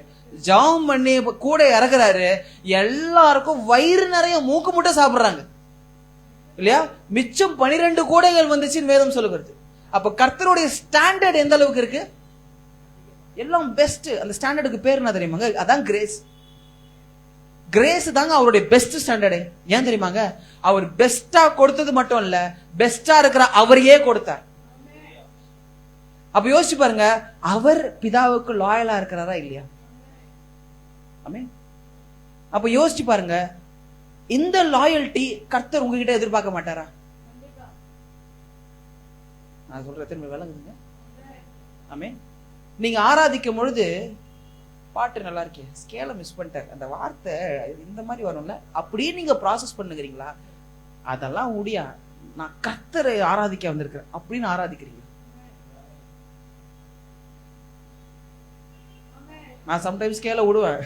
ஜெபம் பண்ணி கூட இறக்குறாரு. எல்லாருக்கும் வயிறு நிறைய மூக்கு முட்டை சாப்பிடுறாங்க இல்லையா? மிச்சம் 12 கூடைகள் வந்துச்சுன்னு வேதம் சொல்லுகிறது. அப்ப கர்த்தருடைய ஸ்டாண்டர்ட் எந்த அளவுக்கு இருக்கு? எல்லாம் பெஸ்ட். அந்த ஸ்டாண்டர்டுக்கு பேர் என்ன தெரியுமாங்க? அதான் கிரேஸ். கிரேஸ் தாங்க அவருடைய பெஸ்ட் ஸ்டாண்டர்டு. ஏன் தெரியுமாங்க? அவர் பெஸ்டா கொடுத்தது மட்டும் இல்ல, பெஸ்டா இருக்கிற அவரையே கொடுத்தார். அப்ப யோசிச்சு பாருங்க, அவர் பிதாவுக்கு லாயலா இருக்கிறாரா இல்லையா? ஆமென். அப்ப யோசிச்சு பாருங்க, இந்த லாயல்டி கர்த்தர் உங்ககிட்ட எதிர்பார்க்க மாட்டாரா? நான் சொல்ற திரும்ப விளங்குதுங்க. ஆமென். நீங்க ஆராதிக்கும் பொழுது பாட்டு நல்லா இருக்கே, ஸ்கேல மிஸ் பண்ணிட்டார், அந்த வார்த்தை இந்த மாதிரி வரும்ல, அப்படியே நீங்க ப்ராசஸ் பண்ணுகிறீங்களா? அதெல்லாம் முடியா, நான் கர்த்தரை ஆராதிக்க வந்திருக்கிறேன் அப்படின்னு ஆராதிக்கிறீங்க. நான் சம்டைம்ஸ் ஸ்கேல விடுவேன்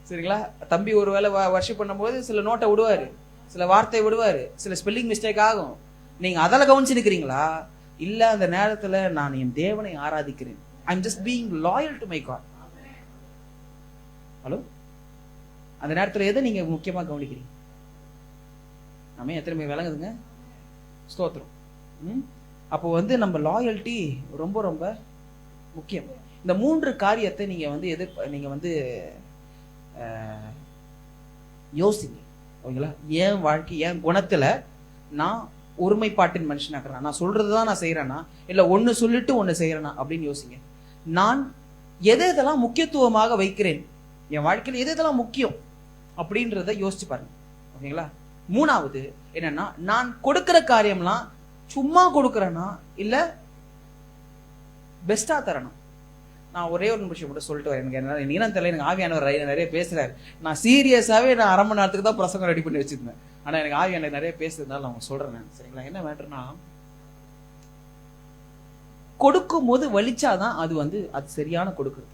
சரிங்களா? தம்பி ஒரு வேளை வர்ஷிப் பண்ணும்போது சில நோட்டை விடுவாரு, சில வார்த்தை விடுவாரு, சில ஸ்பெல்லிங் மிஸ்டேக் ஆகும். நீங்க அதில் கவனிச்சு நிற்கிறீங்களா? இல்ல, அந்த நேரத்துல நான் என் தேவனை ஆராதிக்கிறேன். I'm just being loyal to my God. Hello, அந்த நேரத்துல எதை நீங்க முக்கியமா கவனிக்கிறீங்க? நாம எத்தனை பேர் விளங்குதுங்க? ஸ்தோத்திரம். அப்போ நம்ம லாயல்ட்டி ரொம்ப ரொம்ப முக்கியம். இந்த 3 காரியத்தை நீங்க யோசிங்க. ஓகேங்களா? என் வாழ்க்கை, என் குணத்துல நான் ஒருமைப்பாட்டின் மனுஷனாக்குறேன், நான் சொல்றதுதான் நான் செய்யறேன்னா, இல்ல ஒன்னு சொல்லிட்டு ஒன்னு செய்யறேனா அப்படின்னு யோசிங்க. நான் எதெல்லாம் முக்கியத்துவமாக வைக்கிறேன், என் வாழ்க்கையில் எதெல்லாம் முக்கியம் அப்படின்றத யோசிச்சு பாருங்க. ஓகேங்களா? மூணாவது என்னன்னா, நான் கொடுக்கிற காரியம்லாம் சும்மா கொடுக்கறேனா இல்ல பெஸ்டா தரணும். நான் ஒரே ஒரு நிமிஷம் மட்டும் சொல்லிட்டு வரேன். எனக்கு என்ன தெரியல, எனக்கு ஆவியானவர் நிறைய பேசுறாரு. நான் சீரியஸாவே நான் 1/2 மணி நேரத்துக்கு தான் பிரசங்கம் ரெடி பண்ணி வச்சிருந்தேன். ஆனா எனக்கு ஆவியானவர் நிறைய பேசுறதுனால நான் சொல்றேன். சரிங்களா? என்ன மேட்டர்னா, கொடுக்கும் போது வலிச்சாதான் அது சரியான கொடுக்குறது.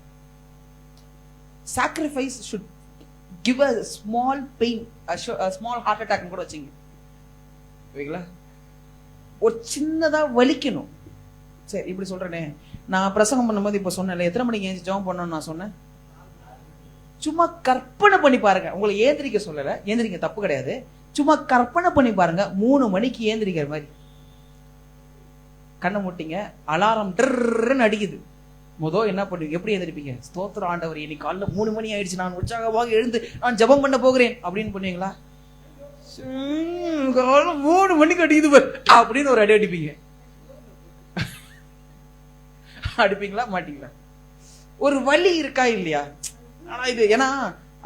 Sacrifice should give a small pain, a small heart attack கூட வச்சுங்க. ஓகேங்களா? ஒரு சின்னதா வலிக்கணும். சரி, இப்படி சொல்றேனே, நான் பிரசங்கம் பண்ணும்போது இப்ப சொன்னேன், எத்தனை மணிக்கு ஏஞ்சி ஜெபம் பண்ணணும்னு நான் சொன்னேன். சும்மா கற்பனை பண்ணி பாருங்க. உங்களை ஏந்திரிக்க சொல்லல, ஏந்திரிக்க தப்பு கிடையாது. சும்மா கற்பனை பண்ணி பாருங்க, 3 மணிக்கு ஏந்திரிக்கிற மாதிரி. கண்ணை மூட்டிங்க, அலாரம் டர்ன்னு அடிக்குது. என்ன பண்ணுவீங்க? எப்படி எந்திரிப்பீங்க? ஸ்தோத்திரம் ஆண்டவர், இன்னைக்கு காலைல 3 மணி ஆயிடுச்சு, நான் உற்சாகமாக எழுந்து நான் ஜெபம் பண்ண போகிறேன் அப்படின்னு பண்ணுவீங்களா? 3 மணிக்கு அடிக்குது பாரு அப்படின்னு ஒரு அடி அடிப்பீங்க. அடிப்பீங்களா மாட்டீங்களா? ஒரு வலி இருக்கா இல்லையா? ஆனா இது ஏன்னா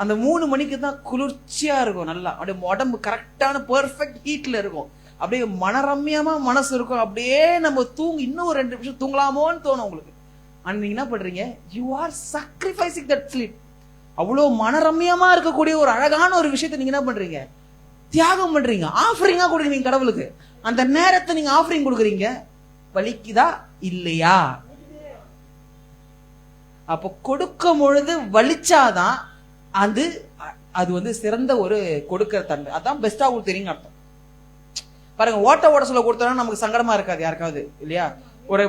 அந்த 3 மணிக்கு தான் குளிர்ச்சியா இருக்கும், நல்லா அப்படியே உடம்பு கரெக்டான பெர்ஃபெக்ட் ஹீட்ல இருக்கும், அப்படியே மனரம்யமா மனசு இருக்கும். அப்படியே நம்ம இன்னும் 2 நிமிஷம் தூங்கலாமோன்னு தோணும் உங்களுக்கு. ஆனா நீங்க என்ன பண்றீங்க? You are sacrificing that sleep. அவ்வளவு மனரம்யமா இருக்கக்கூடிய ஒரு அழகான ஒரு விஷயத்தை நீங்க என்ன பண்றீங்க? தியாகம் பண்றீங்க, ஆஃபரிங்கா கொடுக்குறீங்க கடவுளுக்கு. அந்த நேரத்தை நீங்க ஆஃபரிங் கொடுக்குறீங்க. வலிக்குதா இல்லையா? அப்போ கொடுக்கும் பொழுது வலிச்சாதான் அது சிறந்த ஒரு கொடுக்கிற தன்மை. அதான் பெஸ்டா உங்களுக்கு தெரியுங்க அர்த்தம். பாருங்க, ஓட்ட சொல்ல கொடுத்தோம்னா நமக்கு சங்கடமா இருக்காது யாருக்காவது இல்லையா? ஒரு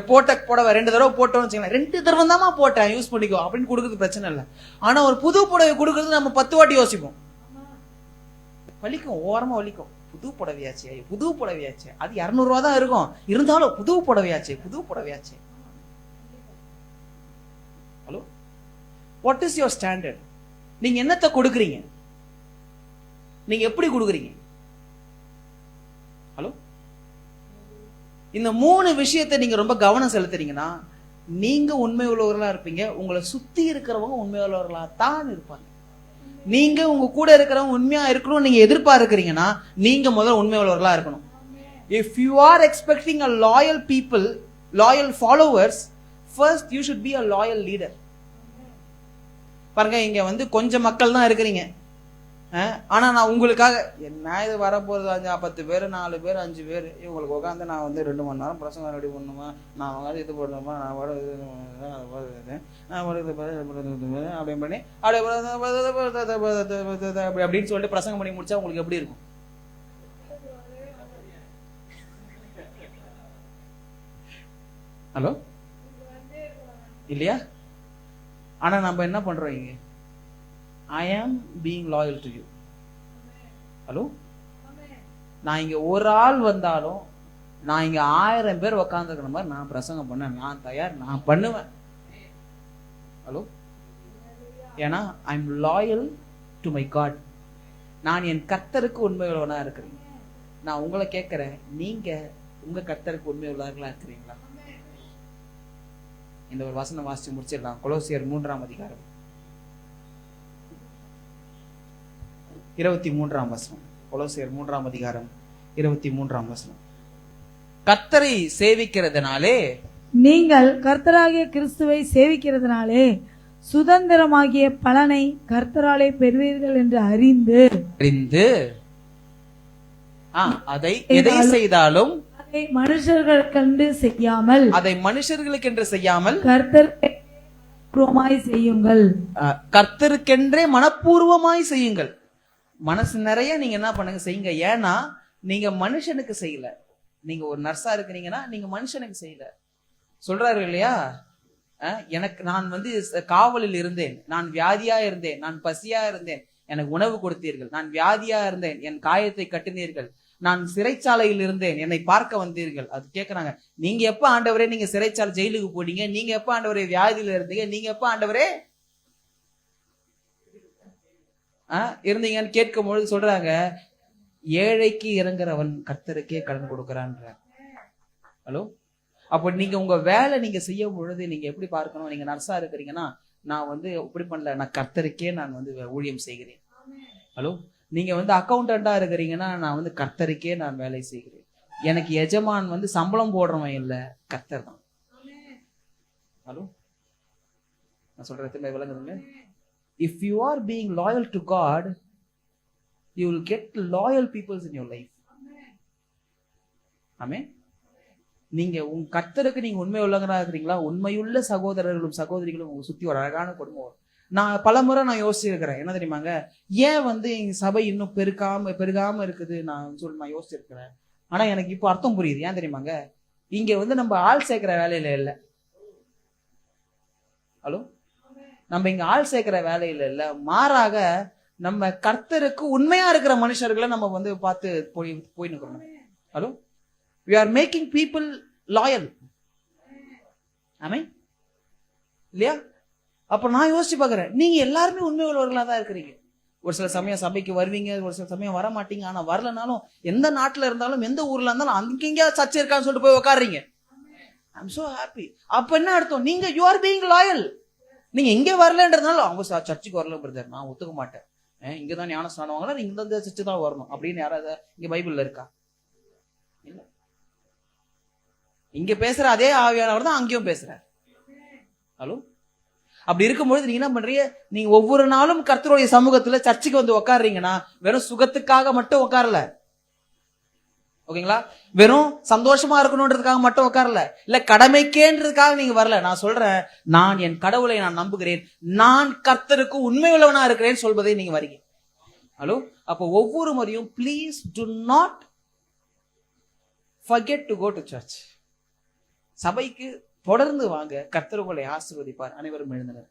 புடவை 2 தடவை போட்டோம்னு வச்சுக்கலாம், 2 தடவை தாமா போட்டேன், யூஸ் பண்ணிக்கோ அப்படின்னு கொடுக்கறது பிரச்சனை இல்லை. ஆனா ஒரு புது புடவை கொடுக்கறது நம்ம 10 வாட்டி யோசிப்போம். வலிக்கும், ஓரமா வலிக்கும். புது புடவையாச்சே, அது 200 ரூபா தான் இருக்கும், இருந்தாலும் புது புடவையாச்சே. Hello, what is your standard? நீங்க என்னத்தை கொடுக்குறீங்க? நீங்க எப்படி கொடுக்குறீங்க? ஹலோ, இந்த 3 விஷயத்தை நீங்க ரொம்ப கவனம் செலுத்துறீங்கன்னா நீங்க உண்மை உள்ளவர்களா இருப்பீங்க, உங்களை சுத்தி இருக்கிறவங்க உண்மை உள்ளவர்களா தான் இருப்பாங்க. நீங்க உங்க கூட இருக்கிறவங்க உண்மையா இருக்கணும் நீங்க எதிர்பார்க்கிறீங்கன்னா நீங்க முதல்ல உண்மை உள்ளவர்களா இருக்கணும். If you are expecting a loyal people, loyal followers, first you should be a loyal leader. பாருங்க, இங்க வந்து கொஞ்சம் மக்கள் தான் இருக்கிறீங்க. ஆனா நான் உங்களுக்காக என்ன இது வரப்போறது 10 பேர் 4 பேர் 5 பேர் இவங்களுக்கு உட்காந்து நான் வந்து 2 மணி நேரம் பிரசங்கம் ரெடி பண்ணுமா, நான் வந்து இது பண்ணுமா, நான் அப்படின்னு பண்ணி அப்படின்னு சொல்லிட்டு பிரசங்கம் பண்ணி முடிச்சா உங்களுக்கு எப்படி இருக்கும்? ஹலோ இல்லையா? ஆனா நம்ம என்ன பண்றோம் இங்க? I am being loyal to you. Hello, நான் இங்க ஒரு ஆள் வந்தாலும் நான் இங்க 1000 பேர் உட்காந்துருக்கிற மாதிரி நான் பிரசங்கம் பண்ண நான் தயார், நான் பண்ணுவேன். ஹலோ, ஏன்னா I am loyal to my God. நான் என் கர்த்தருக்கு உண்மை உள்ளவனா இருக்கிறேன். நான் உங்களை கேட்கிறேன், நீங்க உங்க கர்த்தருக்கு உண்மை உள்ளவர்களா இருக்கிறீங்களா? இந்த ஒரு வசனம் வாசிச்சு முடிச்சிடலாம். கொலோசியர் 3ஆம் அதிகாரம் 23ஆம் வசனம். கொலோசியர் 3ஆம் அதிகாரம் 23ஆம் வசனம். கர்த்தரை சேவிக்கிறதுனாலே நீங்கள் கர்த்தராகிய கிறிஸ்துவை சேவிக்கிறதுனாலே சுதந்திரமாகிய பலனை கர்த்தராலே பெறுவீர்கள் என்று அறிந்து அதை எதை செய்தாலும் அதை மனுஷர்களுக்கென்று செய்யாமல் கர்த்தருக்கென்றே செய்யுங்கள். கர்த்தருக்கென்றே மனப்பூர்வமாய் செய்யுங்கள். மனசு நிறைய நீங்க என்ன பண்ணுங்க, செய்யுங்க. ஏன்னா நீங்க மனுஷனுக்கு செய்யல. நீங்க ஒரு நர்ஸா இருக்கிறீங்கன்னா நீங்க மனுஷனுக்கு செய்யல. சொல்றாரு இல்லையா, நான் வந்து காவலில் இருந்தேன், நான் வியாதியா இருந்தேன், நான் பசியா இருந்தேன், எனக்கு உணவு கொடுத்தீர்கள். நான் வியாதியா இருந்தேன், என் காயத்தை கட்டினீர்கள். நான் சிறைச்சாலையில் இருந்தேன், என்னை பார்க்க வந்தீர்கள். அது கேட்கறாங்க, நீங்க எப்ப ஆண்டவரே நீங்க சிறைச்சாலை ஜெயிலுக்கு போனீங்க? நீங்க எப்ப ஆண்டவரே வியாதியில இருந்தீங்க? நீங்க எப்ப ஆண்டவரே இருந்தீங்கன்னு கேட்கும் பொழுது சொல்றாங்க, ஏழைக்கு இறங்குறவன் கர்த்தருக்கே கடன் கொடுக்கிறான்ற. ஹலோ, அப்ப நீங்க உங்க வேலை நீங்க செய்யும் பொழுது நீங்க எப்படி பார்க்கணும்? நீங்க நர்ஸா இருக்கிறீங்கன்னா நான் வந்து இப்படி பண்ணல, நான் கர்த்தருக்கே நான் வந்து ஊழியம் செய்கிறேன். ஹலோ, நீங்க வந்து அக்கௌண்டண்டா இருக்கிறீங்கன்னா நான் வந்து கர்த்தருக்கே நான் வேலை செய்கிறேன். எனக்கு எஜமான் வந்து சம்பளம் போடுறவன் இல்ல, கர்த்தர் தான். ஹலோ, நான் சொல்றது விளங்குதுங்க? If you are being loyal to God, you will get loyal people in your life. Amen. நீங்க உங்க கர்த்தருக்கு நீங்க உண்மை உள்ளவங்களா இருக்கிறீங்களா? உண்மையுள்ள சகோதரர்களும் சகோதரிகளும் உங்க சுத்தி ஒரு அழகான குடும்பம். நான் பலமுறை நான் யோசிச்சிருக்கிறேன், என்ன தெரியுமாங்க, ஏன் வந்து எங்க சபை இன்னும் பெருகாம இருக்குது நான் யோசிச்சிருக்கிறேன். ஆனா எனக்கு இப்போ அர்த்தம் புரியுது. ஏன் தெரியுமாங்க, இங்க வந்து நம்ம ஆள் சேர்க்கிற வேலையில இல்ல. ஹலோ, நம்ம இங்க ஆள் சேர்க்கிற வேலையில இல்ல, மாறாக நம்ம கர்த்தருக்கு உண்மையா இருக்கிற மனுஷர்களை நம்ம வந்து பார்த்து போய் நிற்கிறோம். Hello, we are making people loyal. ஆமென் இல்லையா? அப்ப நான் யோசிச்சு பாக்குறேன், நீங்க எல்லாருமே உண்மை உள்ளவர்களா தான் இருக்கிறீங்க. ஒரு சில சமயம் சபைக்கு வருவீங்க, ஒரு சில சமயம் வர மாட்டீங்க. ஆனா வரலனாலும் எந்த நாட்டுல இருந்தாலும் எந்த ஊர்ல இருந்தாலும் அங்கெங்கயா சர்ச்சை இருக்கான்னு சொல்லிட்டு போய் உட்காடுறீங்க. I am so happy. அப்ப என்ன அர்த்தம்? நீங்க யூ ஆர் பீயிங் லாயல். நீங்க இங்க வரலன்றதுனால அவங்க சர்ச்சுக்கு வரல பிரதர், நான் ஒத்துக்க மாட்டேன், இங்கதான் ஞானஸ்நானம் வாங்கலாம், நீங்க இந்த சர்ச்சு தான் வரணும் அப்படின்னு யாராவது இங்க பைபிள்ல இருக்கா? இல்ல. இங்க பேசுற அதே ஆவியானவர் தான் அங்கேயும் பேசுறாரு. ஹலோ, அப்படி இருக்கும்பொழுது நீங்க என்ன பண்றீங்க? நீங்க ஒவ்வொரு நாளும் கர்த்தருடைய சமூகத்துல சர்ச்சுக்கு வந்து உட்காடுறீங்கன்னா வெறும் சுகத்துக்காக மட்டும் உட்காரல. ஓகேங்களா? வெறும் சந்தோஷமா இருக்கணும்ன்றதுக்காக மட்டும் உட்காரல, இல்ல கடமைக்கேன்றதுக்காக நீங்க வரல. நான் சொல்றேன், நான் என் கடவுளை நான் நம்புகிறேன், நான் கர்த்தருக்கு உண்மை உள்ளவனா இருக்கிறேன் சொல்வதை நீங்க வரீங்க. ஹலோ, அப்போ ஒவ்வொரு முறையும் please to not forget to go to church. சபைக்கு தொடர்ந்து வாங்க, கர்த்தர் உங்களை ஆசீர்வதிப்பார். அனைவரும் எழுந்தனர்.